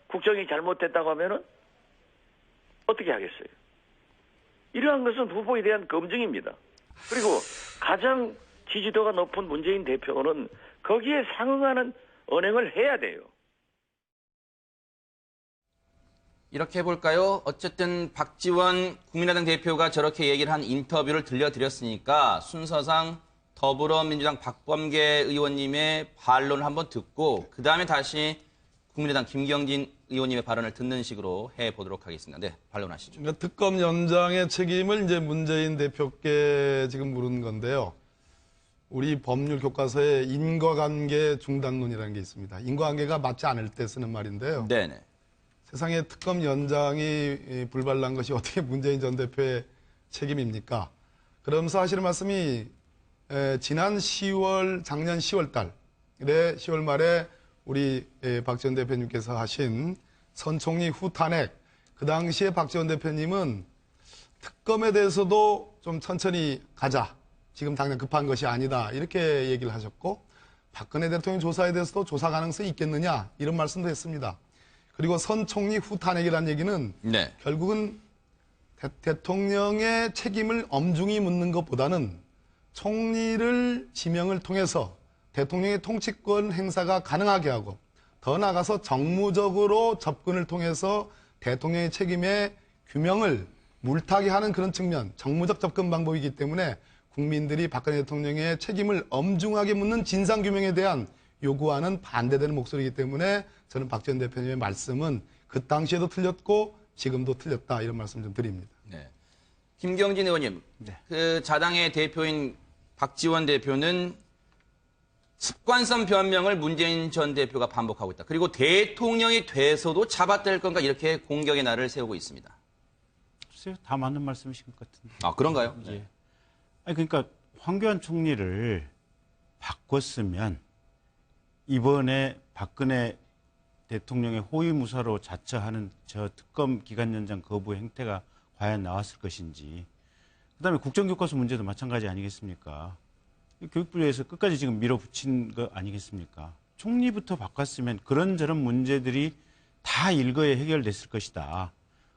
국정이 잘못됐다고 하면은 어떻게 하겠어요? 이러한 것은 후보에 대한 검증입니다. 그리고 가장 지지도가 높은 문재인 대표는 거기에 상응하는 언행을 해야 돼요. 이렇게 해볼까요? 어쨌든 박지원 국민의당 대표가 저렇게 얘기를 한 인터뷰를 들려드렸으니까 순서상 더불어민주당 박범계 의원님의 반론을 한번 듣고 그 다음에 다시 국민의당 김경진 의원님의 발언을 듣는 식으로 해보도록 하겠습니다. 네, 반론하시죠. 그러니까 특검 연장의 책임을 이제 문재인 대표께 지금 물은 건데요. 우리 법률 교과서에 인과관계 중단론이라는 게 있습니다. 인과관계가 맞지 않을 때 쓰는 말인데요. 네네. 세상에 특검 연장이 불발난 것이 어떻게 문재인 전 대표의 책임입니까? 그러면서 하시는 말씀이 지난 10월, 작년 10월 달에 10월 말에 우리 박 전 대표님께서 하신 선 총리 후 탄핵, 그 당시에 박 전 대표님은 특검에 대해서도 좀 천천히 가자. 지금 당장 급한 것이 아니다. 이렇게 얘기를 하셨고 박근혜 대통령 조사에 대해서도 조사 가능성이 있겠느냐 이런 말씀도 했습니다. 그리고 선 총리 후 탄핵이라는 얘기는 네. 결국은 대통령의 책임을 엄중히 묻는 것보다는 총리를 지명을 통해서 대통령의 통치권 행사가 가능하게 하고 더 나아가서 정무적으로 접근을 통해서 대통령의 책임의 규명을 물타기 하는 그런 측면, 정무적 접근 방법이기 때문에 국민들이 박근혜 대통령의 책임을 엄중하게 묻는 진상규명에 대한 요구하는 반대되는 목소리이기 때문에 저는 박 전 대표님의 말씀은 그 당시에도 틀렸고 지금도 틀렸다 이런 말씀 좀 드립니다. 네. 김경진 의원님, 그 자당의 대표인 박지원 대표는 습관성 변명을 문재인 전 대표가 반복하고 있다. 그리고 대통령이 돼서도 잡아뗄 건가 이렇게 공격의 날을 세우고 있습니다. 글쎄요, 다 맞는 말씀이신 것 같은데. 아, 그런가요? 예. 네. 아니, 그러니까 황교안 총리를 바꿨으면 이번에 박근혜 대통령의 호위무사로 자처하는 저 특검 기간 연장 거부 행태가 과연 나왔을 것인지, 그다음에 국정교과서 문제도 마찬가지 아니겠습니까? 교육부에서 끝까지 지금 밀어붙인 거 아니겠습니까? 총리부터 바꿨으면 그런저런 문제들이 다 일거에 해결됐을 것이다.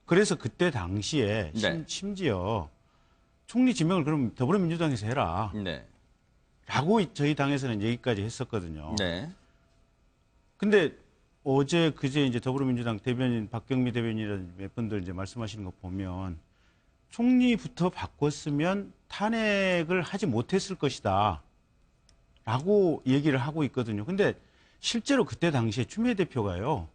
그래서 그때 당시에 네. 심지어 총리 지명을 그럼 더불어민주당에서 해라. 네. 라고 저희 당에서는 얘기까지 했었거든요. 네. 근데 어제 그제 이제 더불어민주당 대변인 박경미 대변인이라든지 몇 분들 이제 말씀하시는 거 보면 총리부터 바꿨으면 탄핵을 하지 못했을 것이다. 라고 얘기를 하고 있거든요. 근데 실제로 그때 당시에 추미애 대표가요.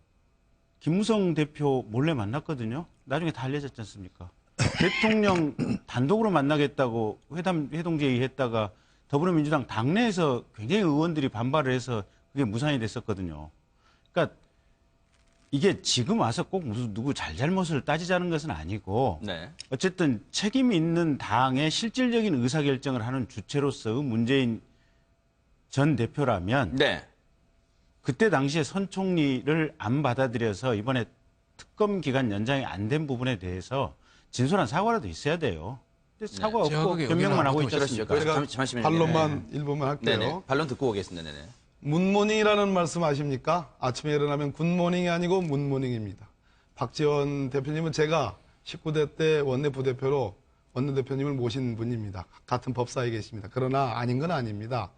김무성 대표 몰래 만났거든요. 나중에 다 알려졌지 않습니까? 대통령 단독으로 만나겠다고 회동제의했다가 더불어민주당 당내에서 굉장히 의원들이 반발을 해서 그게 무산이 됐었거든요. 그러니까 이게 지금 와서 꼭 무슨 누구 잘잘못을 따지자는 것은 아니고 네. 어쨌든 책임 있는 당의 실질적인 의사결정을 하는 주체로서 문재인 전 대표라면 네. 그때 당시에 선 총리를 안 받아들여서 이번에 특검 기간 연장이 안 된 부분에 대해서 진솔한 사과라도 있어야 돼요. 근데 사과 제가 없고 그게 변명만 하고 의견을 있지 그렇죠. 않습니까? 잠시만요. 반론만 일부만 할게요. 네네. 반론 듣고 오겠습니다. 네네. 문모닝이라는 말씀 아십니까? 아침에 일어나면 굿모닝이 아니고 문모닝입니다. 박지원 대표님은 제가 19대 때 원내 부대표로 원내대표님을 모신 분입니다. 같은 법사에 계십니다. 그러나 아닌 건 아닙니다.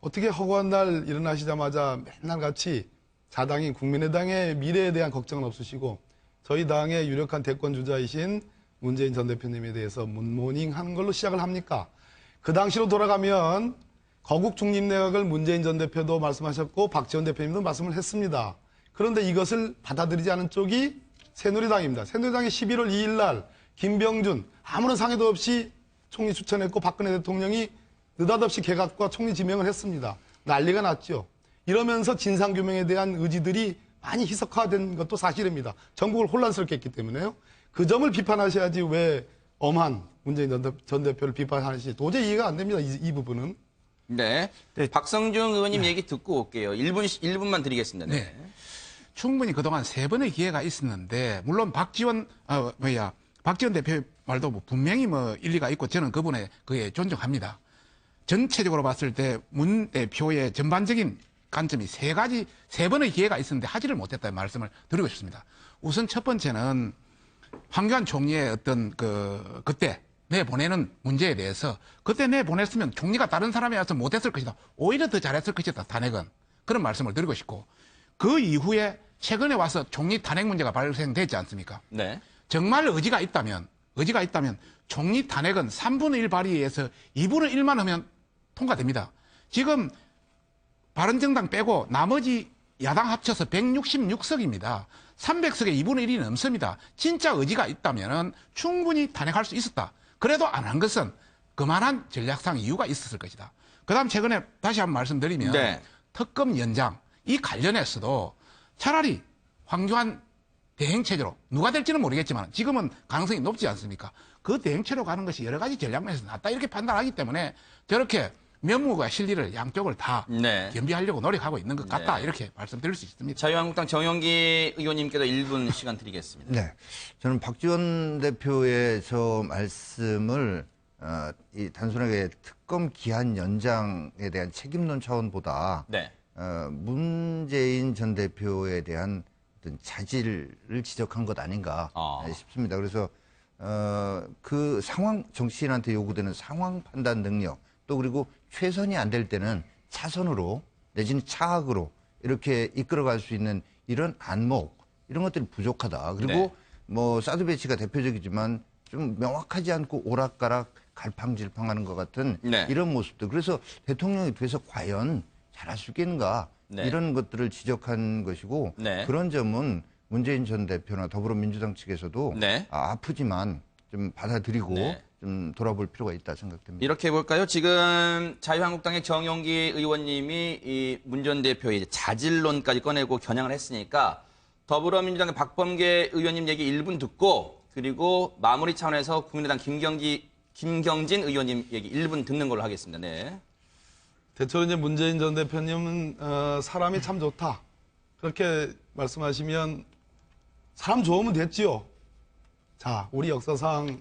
어떻게 허구한 날 일어나시자마자 맨날 같이 자당인 국민의당의 미래에 대한 걱정은 없으시고 저희 당의 유력한 대권 주자이신 문재인 전 대표님에 대해서 문모닝 하는 걸로 시작을 합니까? 그 당시로 돌아가면 거국 중립내각을 문재인 전 대표도 말씀하셨고 박지원 대표님도 말씀을 했습니다. 그런데 이것을 받아들이지 않은 쪽이 새누리당입니다. 새누리당이 11월 2일 날 김병준 아무런 상의도 없이 총리 추천했고 박근혜 대통령이 느닷없이 개각과 총리 지명을 했습니다. 난리가 났죠. 이러면서 진상규명에 대한 의지들이 많이 희석화된 것도 사실입니다. 전국을 혼란스럽게 했기 때문에요. 그 점을 비판하셔야지 왜 엄한 문재인 전 대표를 비판하시지 도저히 이해가 안 됩니다. 이 부분은. 네. 박성중 의원님 얘기 듣고 올게요. 1분만 드리겠습니다. 네. 충분히 그동안 3번의 기회가 있었는데 물론 박지원 대표 말도 뭐 분명히 뭐 일리가 있고 저는 그에 존중합니다. 전체적으로 봤을 때 문 대표의 전반적인 관점이 3번의 기회가 있었는데 하지를 못했다는 말씀을 드리고 싶습니다. 우선 첫 번째는 황교안 총리의 어떤 그때 내보내는 문제에 대해서 그때 내보냈으면 총리가 다른 사람이 와서 못했을 것이다. 오히려 더 잘했을 것이다. 탄핵은. 그런 말씀을 드리고 싶고 그 이후에 최근에 와서 총리 탄핵 문제가 발생됐지 않습니까? 네. 정말 의지가 있다면 총리 탄핵은 3분의 1 발의에서 2분의 1만 하면 통과됩니다. 지금 바른정당 빼고 나머지 야당 합쳐서 166석입니다. 300석에 2분의 1이 넘습니다. 진짜 의지가 있다면 충분히 탄핵할 수 있었다. 그래도 안 한 것은 그만한 전략상 이유가 있었을 것이다. 그다음 최근에 다시 한번 말씀드리면 네. 특검 연장 이 관련해서도 차라리 황교안 대행체제로 누가 될지는 모르겠지만 지금은 가능성이 높지 않습니까? 그 대행체로 가는 것이 여러 가지 전략면에서 낫다 이렇게 판단하기 때문에 저렇게 면모가 실리를 양쪽을 다 네. 겸비하려고 노력하고 있는 것 같다 네. 이렇게 말씀드릴 수 있습니다. 자유한국당 정영기 의원님께도 1분 시간 드리겠습니다. 네. 저는 박지원 대표의 저 말씀을 이 단순하게 특검 기한 연장에 대한 책임론 차원보다 네. 문재인 전 대표에 대한 어떤 자질을 지적한 것 아닌가 싶습니다. 그래서 그 상황 정치인한테 요구되는 상황 판단 능력 또 그리고 최선이 안 될 때는 차선으로 내지는 차악으로 이렇게 이끌어갈 수 있는 이런 안목 이런 것들이 부족하다. 그리고 네. 뭐 사드 배치가 대표적이지만 좀 명확하지 않고 오락가락 갈팡질팡하는 것 같은 네. 이런 모습들. 그래서 대통령이 돼서 과연 잘할 수 있겠는가 네. 이런 것들을 지적한 것이고 네. 그런 점은 문재인 전 대표나 더불어민주당 측에서도 네. 아프지만 좀 받아들이고 네. 좀 돌아볼 필요가 있다 생각됩니다. 이렇게 해볼까요? 지금 자유한국당의 정영기 의원님이 이 문 전 대표의 자질론까지 꺼내고 겨냥을 했으니까 더불어민주당의 박범계 의원님 얘기 1분 듣고 그리고 마무리 차원에서 국민의당 김경진 의원님 얘기 1분 듣는 걸로 하겠습니다. 네. 대체로 이제 문재인 전 대표님은 사람이 참 좋다. 그렇게 말씀하시면 사람 좋으면 됐지요. 자, 우리 역사상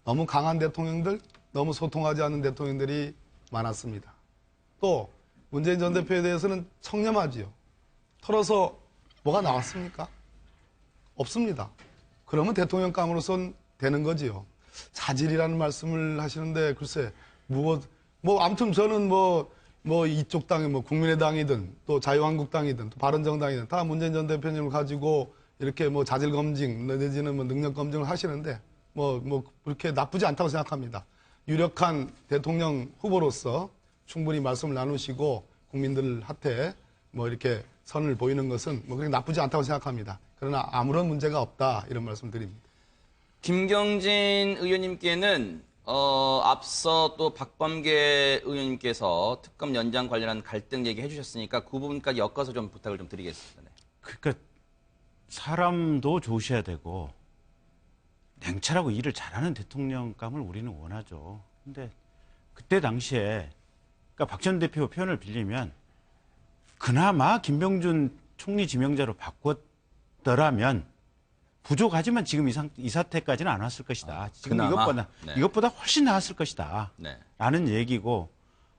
너무 강한 대통령들, 너무 소통하지 않는 대통령들이 많았습니다. 또 문재인 전 대표에 대해서는 청렴하지요. 털어서 뭐가 나왔습니까? 없습니다. 그러면 대통령감으로선 되는 거지요. 자질이라는 말씀을 하시는데 글쎄 뭐 아무튼 저는 뭐 이쪽 당이 뭐 국민의당이든 또 자유한국당이든 또 바른정당이든 다 문재인 전 대표님을 가지고 이렇게 뭐 자질 검증 내지는 뭐 능력 검증을 하시는데 뭐 그렇게 나쁘지 않다고 생각합니다. 유력한 대통령 후보로서 충분히 말씀을 나누시고 국민들한테 뭐 이렇게 선을 보이는 것은 뭐 그렇게 나쁘지 않다고 생각합니다. 그러나 아무런 문제가 없다 이런 말씀 드립니다. 김경진 의원님께는 앞서 또 박범계 의원님께서 특검 연장 관련한 갈등 얘기 해주셨으니까 그 부분까지 엮어서 좀 부탁을 좀 드리겠습니다. 네. 그러니까 사람도 좋으셔야 되고 냉철하고 일을 잘하는 대통령감을 우리는 원하죠. 근데 그때 당시에 그러니까 박 전 대표 표현을 빌리면 그나마 김병준 총리 지명자로 바꿨더라면 부족하지만 지금 이 사태까지는 안 왔을 것이다. 지금 그나마? 이것보다 훨씬 나았을 것이다. 네. 라는 얘기고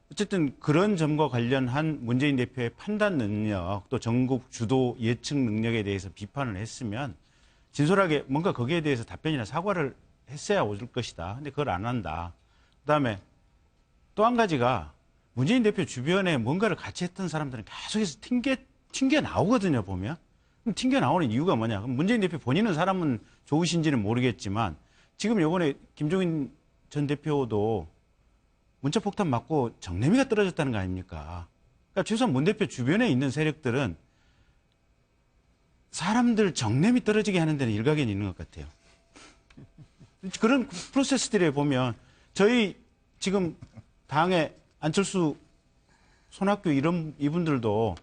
어쨌든 그런 점과 관련한 문재인 대표의 판단 능력 또 전국 주도 예측 능력에 대해서 비판을 했으면 진솔하게 뭔가 거기에 대해서 답변이나 사과를 했어야 올 것이다. 근데 그걸 안 한다. 그다음에 또 한 가지가 문재인 대표 주변에 뭔가를 같이 했던 사람들은 계속해서 튕겨 나오거든요, 보면. 그럼 튕겨 나오는 이유가 뭐냐? 그럼 문재인 대표 본인은 사람은 좋으신지는 모르겠지만 지금 요번에 김종인 전 대표도 문자폭탄 맞고 정내미가 떨어졌다는 거 아닙니까? 그러니까 최소한 문 대표 주변에 있는 세력들은 사람들 정내미 떨어지게 하는 데는 일가견이 있는 것 같아요. 그런 프로세스들에 보면 저희 지금 당의 안철수, 손학규 이분들도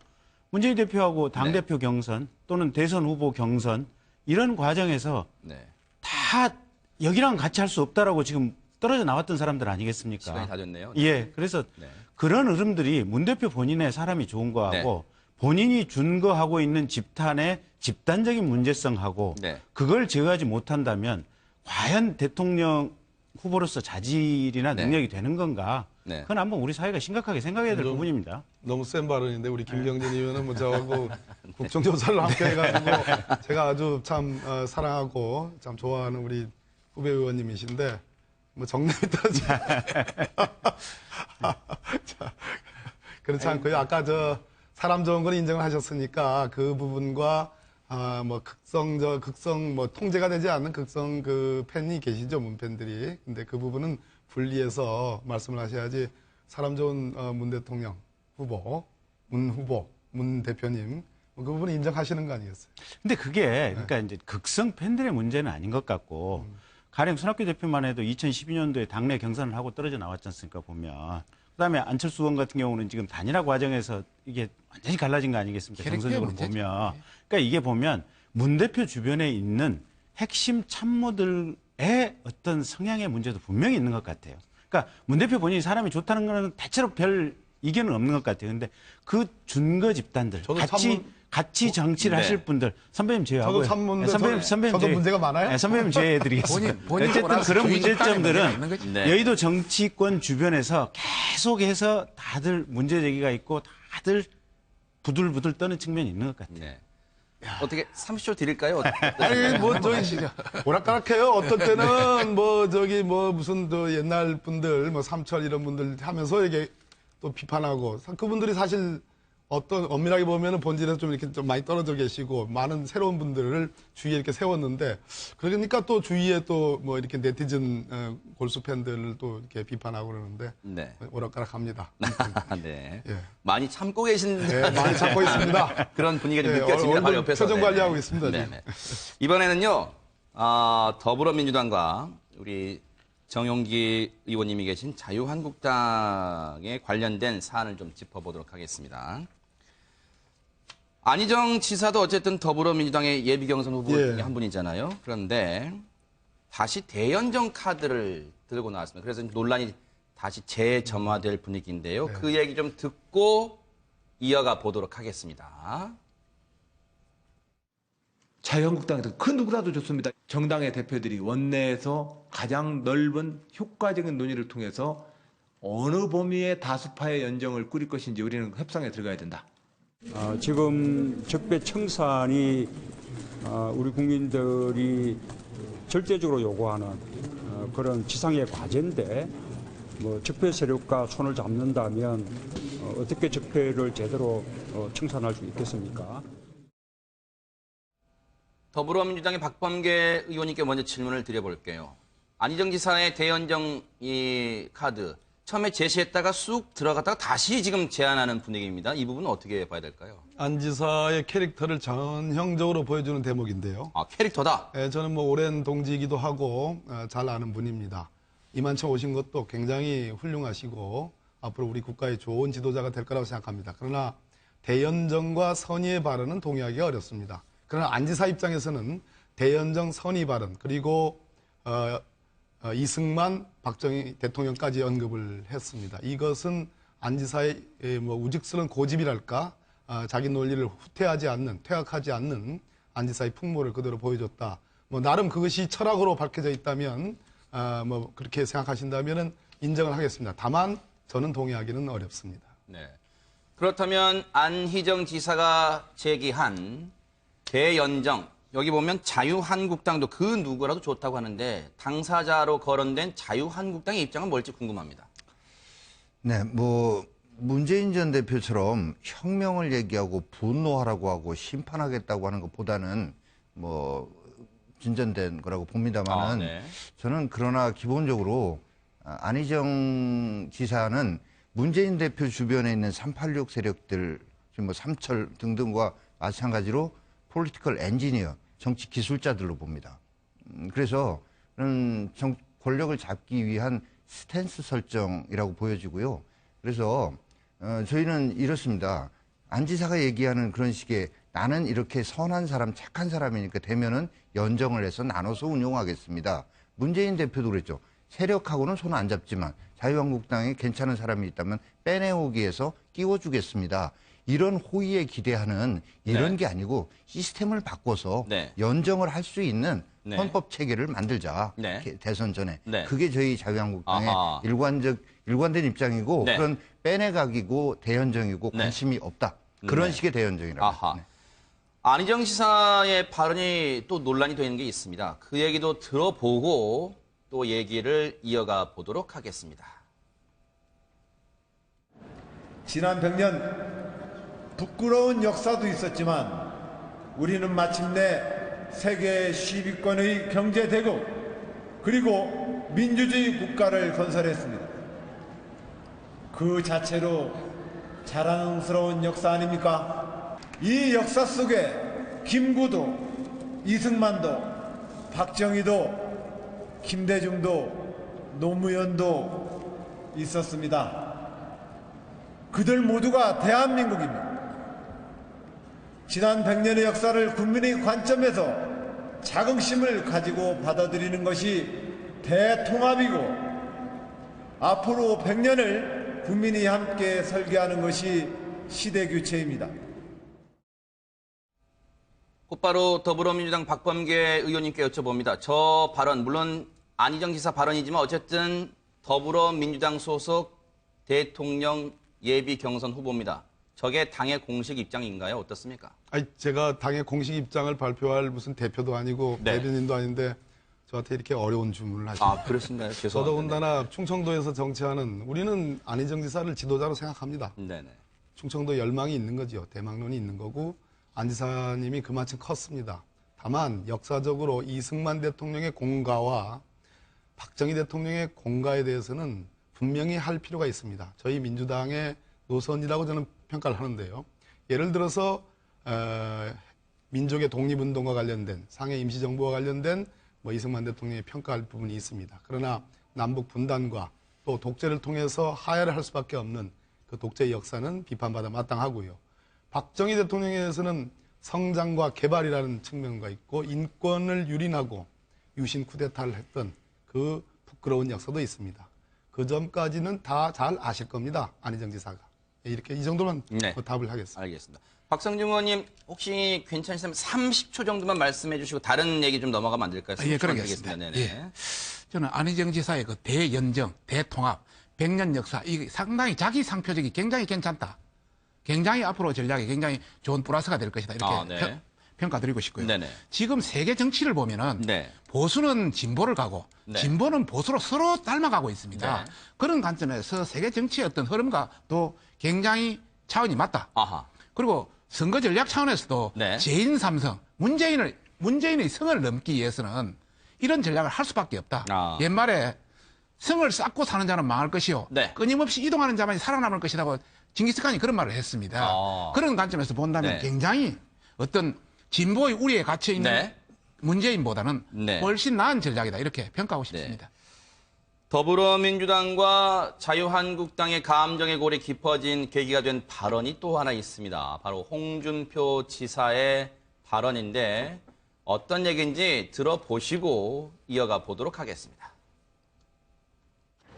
문재인 대표하고 당대표 경선 또는 대선 후보 경선 이런 과정에서 다 여기랑 같이 할 수 없다라고 지금 떨어져 나왔던 사람들 아니겠습니까? 시간이 다 됐네요. 예. 그래서 그런 흐름들이 문 대표 본인의 사람이 좋은 거하고 본인이 준거하고 있는 집단의 집단적인 문제성하고 그걸 제어하지 못한다면 과연 대통령 후보로서 자질이나 능력이 되는 건가? 그건 한번 우리 사회가 심각하게 생각해야 될 부분입니다. 너무 센 발언인데 우리 김병진 의원은 뭐 저하고 국정조사를 함께 해가지고 제가 아주 참 사랑하고 참 좋아하는 우리 후배 의원님이신데 뭐 정남이 떨어지. 그렇지 않고요. 아까 저 사람 좋은 걸 인정을 하셨으니까 그 부분과 뭐 극성 뭐 통제가 되지 않는 극성 그 팬이 계시죠, 문팬들이. 근데 그 부분은 분리해서 말씀을 하셔야지 사람 좋은 문 대통령 후보, 문 대표님 그 부분은 인정하시는 거 아니겠어요? 근데 그게 그러니까 이제 극성 팬들의 문제는 아닌 것 같고 가령 손학규 대표만 해도 2012년도에 당내 경선을 하고 떨어져 나왔지 않습니까, 보면. 그다음에 안철수 의원 같은 경우는 지금 단일화 과정에서 이게 완전히 갈라진 거 아니겠습니까? 정선적으로 보면. 그러니까 이게 보면 문 대표 주변에 있는 핵심 참모들의 어떤 성향의 문제도 분명히 있는 것 같아요. 그러니까 문 대표 본인이 사람이 좋다는 거는 대체로 별 이견은 없는 것 같아요. 근데 그 준거 집단들 같이 정치를 하실 분들 선배님 제외하고요. 저도 문제가 많아요. 네, 선배님 제외해드리겠습니다. 어쨌든 그런 문제점들은 여의도 정치권 주변에서 계속해서 다들 문제 제기가 있고 다들 부들부들 떠는 측면이 있는 것 같아요. 어떻게 30초 드릴까요? 아니 뭐 저기 오락가락해요. 어떤 때는 뭐 저기 뭐 무슨 또 옛날 분들 뭐 삼철 이런 분들 하면서 이게 또 비판하고 그분들이 사실 어떤 엄밀하게 보면은 본질에서 좀 이렇게 좀 많이 떨어져 계시고 많은 새로운 분들을 주위에 이렇게 세웠는데 그러니까 또 주위에 또 뭐 이렇게 네티즌 골수 팬들을 또 이렇게 비판하고 그러는데 오락가락합니다. 네. 많이 참고 계신 많이 참고 있습니다. 그런 분위기가 좀 느껴집니다. 바로 옆에서. 표정 관리하고 있습니다. 이번에는요 더불어민주당과 우리 정용기 의원님이 계신 자유한국당에 관련된 사안을 좀 짚어보도록 하겠습니다. 안희정 지사도 어쨌든 더불어민주당의 예비경선 후보 중에 한 분이잖아요. 그런데 다시 대연정 카드를 들고 나왔습니다. 그래서 논란이 다시 재점화될 분위기인데요. 그 얘기 좀 듣고 이어가 보도록 하겠습니다. 자유한국당에서 그 누구라도 좋습니다. 정당의 대표들이 원내에서 가장 넓은 효과적인 논의를 통해서 어느 범위의 다수파의 연정을 꾸릴 것인지 우리는 협상에 들어가야 된다. 지금 적폐청산이 우리 국민들이 절대적으로 요구하는 그런 지상의 과제인데 뭐 적폐 세력과 손을 잡는다면 어떻게 적폐를 제대로 청산할 수 있겠습니까? 더불어민주당의 박범계 의원님께 먼저 질문을 드려볼게요. 안희정 지사의 대연정 이 카드 처음에 제시했다가 쑥 들어갔다가 다시 지금 제안하는 분위기입니다. 이 부분은 어떻게 봐야 될까요? 안 지사의 캐릭터를 전형적으로 보여주는 대목인데요. 캐릭터다? 네, 저는 뭐 오랜 동지이기도 하고 잘 아는 분입니다. 이만청 오신 것도 굉장히 훌륭하시고 앞으로 우리 국가의 좋은 지도자가 될 거라고 생각합니다. 그러나 대연정과 선의의 발언은 동의하기가 어렵습니다. 그러나 안지사 입장에서는 대연정 선의 발언 그리고 이승만, 박정희 대통령까지 언급을 했습니다. 이것은 안지사의 뭐 우직스러운 고집이랄까, 자기 논리를 후퇴하지 않는, 퇴학하지 않는 안지사의 풍모를 그대로 보여줬다. 뭐 나름 그것이 철학으로 밝혀져 있다면, 뭐 그렇게 생각하신다면은 인정을 하겠습니다. 다만 저는 동의하기는 어렵습니다. 네. 그렇다면 안희정 지사가 제기한 대연정, 여기 보면 자유한국당도 그 누구라도 좋다고 하는데 당사자로 거론된 자유한국당의 입장은 뭘지 궁금합니다. 네, 뭐 문재인 전 대표처럼 혁명을 얘기하고 분노하라고 하고 심판하겠다고 하는 것보다는 뭐 진전된 거라고 봅니다만은 네. 저는 그러나 기본적으로 안희정 지사는 문재인 대표 주변에 있는 386 세력들, 지금 뭐 삼철 등등과 마찬가지로 폴리티컬 엔지니어, 정치 기술자들로 봅니다. 그래서 권력을 잡기 위한 스탠스 설정이라고 보여지고요. 그래서 저희는 이렇습니다. 안 지사가 얘기하는 그런 식의 나는 이렇게 선한 사람, 착한 사람이니까 되면은 연정을 해서 나눠서 운용하겠습니다. 문재인 대표도 그랬죠. 세력하고는 손 안 잡지만 자유한국당에 괜찮은 사람이 있다면 빼내오기 위해서 끼워주겠습니다. 이런 호의에 기대하는 이런 네. 게 아니고 시스템을 바꿔서 네. 연정을 할 수 있는 네. 헌법 체계를 만들자. 네. 대선 전에. 네. 그게 저희 자유한국당의 아하. 일관된 입장이고 네. 그런 빼내가기고 대연정이고 네. 관심이 없다. 그런 네. 식의 대연정이라고. 아하. 안희정 지사의 발언이 또 논란이 되는 게 있습니다. 그 얘기도 들어보고 또 얘기를 이어가 보도록 하겠습니다. 지난 100년 부끄러운 역사도 있었지만 우리는 마침내 세계 10위권의 경제대국 그리고 민주주의 국가를 건설했습니다. 그 자체로 자랑스러운 역사 아닙니까? 이 역사 속에 김구도, 이승만도, 박정희도, 김대중도, 노무현도 있었습니다. 그들 모두가 대한민국입니다. 지난 100년의 역사를 국민의 관점에서 자긍심을 가지고 받아들이는 것이 대통합이고 앞으로 100년을 국민이 함께 설계하는 것이 시대교체입니다. 곧바로 더불어민주당 박범계 의원님께 여쭤봅니다. 저 발언, 물론 안희정 지사 발언이지만 어쨌든 더불어민주당 소속 대통령 예비 경선 후보입니다. 저게 당의 공식 입장인가요? 어떻습니까? 아니, 제가 당의 공식 입장을 발표할 무슨 대표도 아니고 네. 대변인도 아닌데 저한테 이렇게 어려운 주문을 하십니다. 아, 그러신가요? 죄송합니다. 더더군다나 충청도에서 정치하는 우리는 안희정 지사를 지도자로 생각합니다. 네네. 충청도 열망이 있는 거죠. 대망론이 있는 거고 안 지사님이 그만큼 컸습니다. 다만 역사적으로 이승만 대통령의 공가와 박정희 대통령의 공가에 대해서는 분명히 할 필요가 있습니다. 저희 민주당의 노선이라고 저는 평가를 하는데요. 예를 들어서 민족의 독립운동과 관련된 상해 임시정부와 관련된 뭐 이승만 대통령이 평가할 부분이 있습니다. 그러나 남북 분단과 또 독재를 통해서 하야를 할 수밖에 없는 그 독재의 역사는 비판받아 마땅하고요. 박정희 대통령에 대해서는 성장과 개발이라는 측면과 있고 인권을 유린하고 유신 쿠데타를 했던 그 부끄러운 역사도 있습니다. 그 점까지는 다 잘 아실 겁니다. 안희정 지사가. 이렇게 이 정도만 네. 답을 하겠습니다. 알겠습니다. 박성중 의원님 혹시 괜찮으시면 30초 정도만 말씀해 주시고 다른 얘기 좀 넘어가면 안 될까요? 예, 30초만 그러겠습니다. 드리겠습니다. 네네. 예. 저는 안희정 지사의 그 대연정, 대통합, 100년 역사, 이게 상당히 자기 상표적이 굉장히 괜찮다. 굉장히 앞으로 전략이 굉장히 좋은 플러스가 될 것이다. 이렇게 네. 평가드리고 싶고요. 네네. 지금 세계 정치를 보면은 네. 보수는 진보를 가고 네. 진보는 보수로 서로 닮아가고 있습니다. 네. 그런 관점에서 세계 정치의 어떤 흐름과 또 굉장히 차원이 맞다. 아하. 그리고 선거 전략 차원에서도 네. 재인 삼성, 문재인의 성을 넘기 위해서는 이런 전략을 할 수밖에 없다. 아. 옛말에 성을 쌓고 사는 자는 망할 것이요. 네. 끊임없이 이동하는 자만이 살아남을 것이라고 징기스칸이 그런 말을 했습니다. 그런 관점에서 본다면 네. 굉장히 어떤 진보의 우리에 갇혀 있는 네. 문재인보다는 네. 훨씬 나은 전략이다. 이렇게 평가하고 싶습니다. 더불어민주당과 자유한국당의 감정의 골이 깊어진 계기가 된 발언이 또 하나 있습니다. 바로 홍준표 지사의 발언인데 어떤 얘기인지 들어보시고 이어가 보도록 하겠습니다.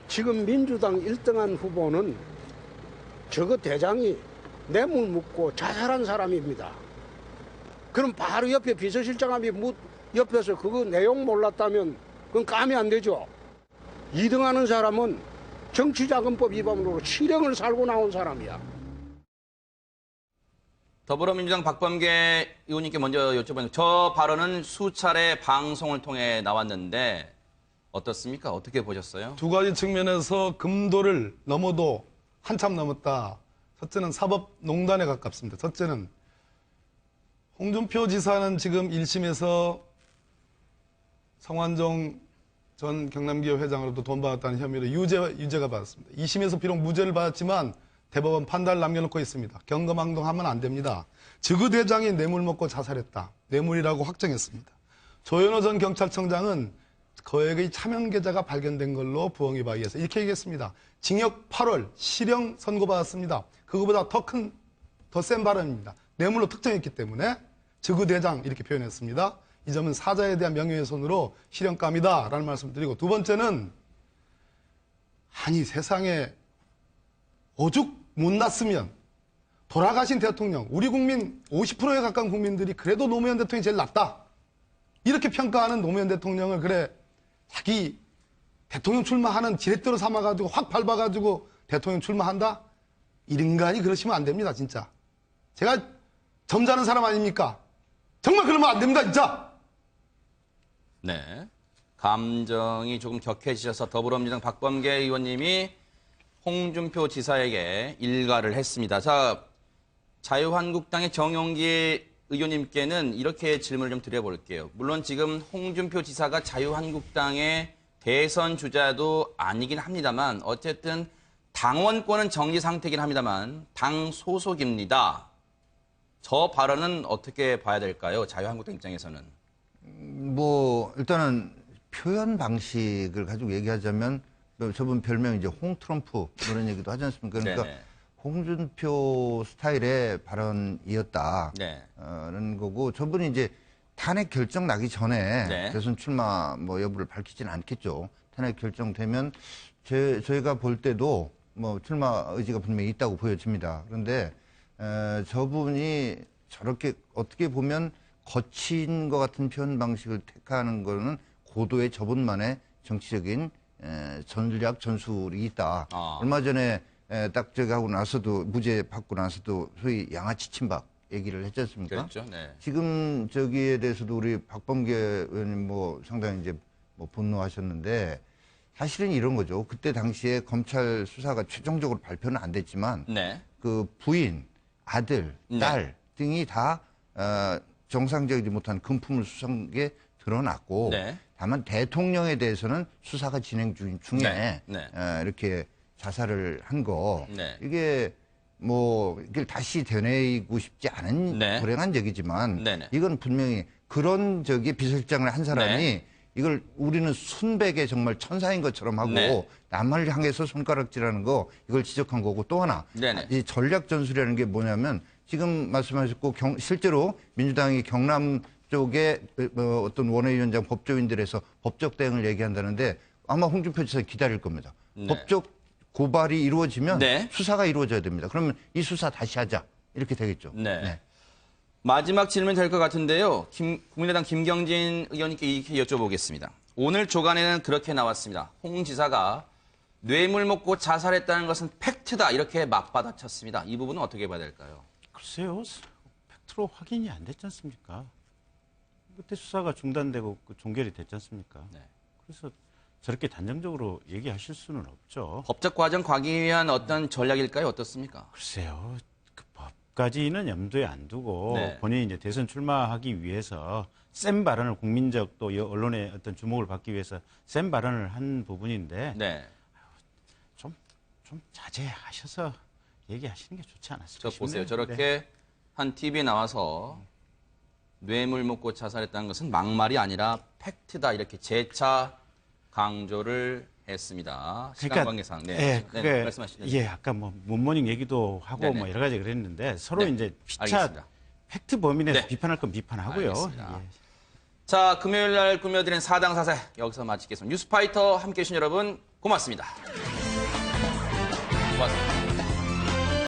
지금 민주당 1등한 후보는 저거 대장이 뇌물 묻고 자살한 사람입니다. 그럼 바로 옆에 비서실장함이 옆에서 그거 내용 몰랐다면 그건 감이 안 되죠. 2등하는 사람은 정치자금법 위반으로 실형을 살고 나온 사람이야. 더불어민주당 박범계 의원님께 먼저 여쭤보는 저 발언은 수차례 방송을 통해 나왔는데 어떻습니까? 어떻게 보셨어요? 두 가지 측면에서 금도를 넘어도 한참 넘었다. 첫째는 사법농단에 가깝습니다. 첫째는 홍준표 지사는 지금 1심에서 성완종 전 경남기업 회장으로부터 돈 받았다는 혐의로 유죄가 받았습니다. 2심에서 비록 무죄를 받았지만 대법원 판단을 남겨놓고 있습니다. 경거망동하면 안 됩니다. 지구 대장이 뇌물 먹고 자살했다. 뇌물이라고 확정했습니다. 조현호 전 경찰청장은 거액의 차명 계좌가 발견된 걸로 부엉이 바위에서 이렇게 얘기했습니다. 징역 8월, 실형 선고받았습니다. 그거보다 더 센 발언입니다. 뇌물로 특정했기 때문에 지구 대장 이렇게 표현했습니다. 이 점은 사자에 대한 명예훼손으로 실형감이다라는 말씀을 드리고, 두 번째는 아니 세상에 오죽 못났으면 돌아가신 대통령, 우리 국민 50%에 가까운 국민들이 그래도 노무현 대통령이 제일 낫다 이렇게 평가하는 노무현 대통령을 그래 자기 대통령 출마하는 지렛대로 삼아가지고 확 밟아가지고 대통령 출마한다? 인간이 그러시면 안 됩니다. 진짜 제가 점잖은 사람 아닙니까? 정말 그러면 안 됩니다. 진짜. 네, 감정이 조금 격해지셔서 더불어민주당 박범계 의원님이 홍준표 지사에게 일가를 했습니다. 자, 자유한국당의 정용기 의원님께는 이렇게 질문을 좀 드려볼게요. 물론 지금 홍준표 지사가 자유한국당의 대선 주자도 아니긴 합니다만 어쨌든 당원권은 정지 상태이긴 합니다만 당 소속입니다. 저 발언은 어떻게 봐야 될까요? 자유한국당 입장에서는. 뭐 일단은 표현 방식을 가지고 얘기하자면 저분 별명이 이제 홍트럼프 그런 얘기도 하지 않습니까? 그러니까 네네. 홍준표 스타일의 발언이었다는 네. 거고, 저분이 이제 탄핵 결정 나기 전에 네. 대선 출마 뭐 여부를 밝히지는 않겠죠. 탄핵 결정되면 저희가 볼 때도 뭐 출마 의지가 분명히 있다고 보여집니다. 그런데 저분이 저렇게 어떻게 보면 거친 것 같은 표현 방식을 택하는 거는 고도의 저분만의 정치적인 전략 전술이 있다. 얼마 전에 딱 저기 하고 나서도 무죄 받고 나서도 소위 양아치 친박 얘기를 했지 않습니까? 그렇죠. 네. 지금 저기에 대해서도 우리 박범계 의원님 뭐 상당히 이제 뭐 분노하셨는데 사실은 이런 거죠. 그때 당시에 검찰 수사가 최종적으로 발표는 안 됐지만 네. 그 부인, 아들, 딸 등이 다 정상적이지 못한 금품을 수사한 게 드러났고 네. 다만 대통령에 대해서는 수사가 진행 중에 이렇게 자살을 한 거 네. 이게 뭐 이걸 다시 되뇌이고 싶지 않은 불행한 얘기지만 이건 분명히 그런 비서실장을 한 사람이 이걸 우리는 순백의 정말 천사인 것처럼 하고 남을 향해서 손가락질하는 거 이걸 지적한 거고, 또 하나 이 전략 전술이라는 게 뭐냐면 지금 말씀하셨고 실제로 민주당이 경남 쪽에 어떤 원외위원장 법조인들에서 법적 대응을 얘기한다는데 아마 홍준표 지사 기다릴 겁니다. 법적 고발이 이루어지면 수사가 이루어져야 됩니다. 그러면 이 수사 다시 하자 이렇게 되겠죠. 네. 마지막 질문 될 것 같은데요. 국민의당 김경진 의원님께 이렇게 여쭤보겠습니다. 오늘 조간에는 그렇게 나왔습니다. 홍 지사가 뇌물 먹고 자살했다는 것은 팩트다 이렇게 맞받아쳤습니다. 이 부분은 어떻게 봐야 될까요? 글쎄요. 팩트로 확인이 안 됐지 않습니까? 그때 수사가 중단되고 종결이 됐지 않습니까? 그래서 저렇게 단정적으로 얘기하실 수는 없죠. 법적 과정 가기 위한 어떤 전략일까요? 어떻습니까? 글쎄요. 그 법까지는 염두에 안 두고 본인이 이제 대선 출마하기 위해서 센 발언을 국민적 또 언론의 어떤 주목을 받기 위해서 센 발언을 한 부분인데 좀 자제하셔서 얘기하시는 게 좋지 않았을까 싶네요. 보세요. 저렇게 한 TV에 나와서 뇌물 먹고 자살했다는 것은 막말이 아니라 팩트다 이렇게 재차 강조를 했습니다. 시간 관계상. 말씀하시죠. 아까 뭐 문모닝 얘기도 하고 뭐 여러 가지 그랬는데 서로 이제 피차 팩트 범위 내에서 네. 비판할 건 비판하고요. 알겠습니다. 예. 자, 금요일 날 꾸며드린 사당사세 여기서 마치겠습니다. 뉴스파이터 함께해 주신 여러분 고맙습니다. 고맙습니다.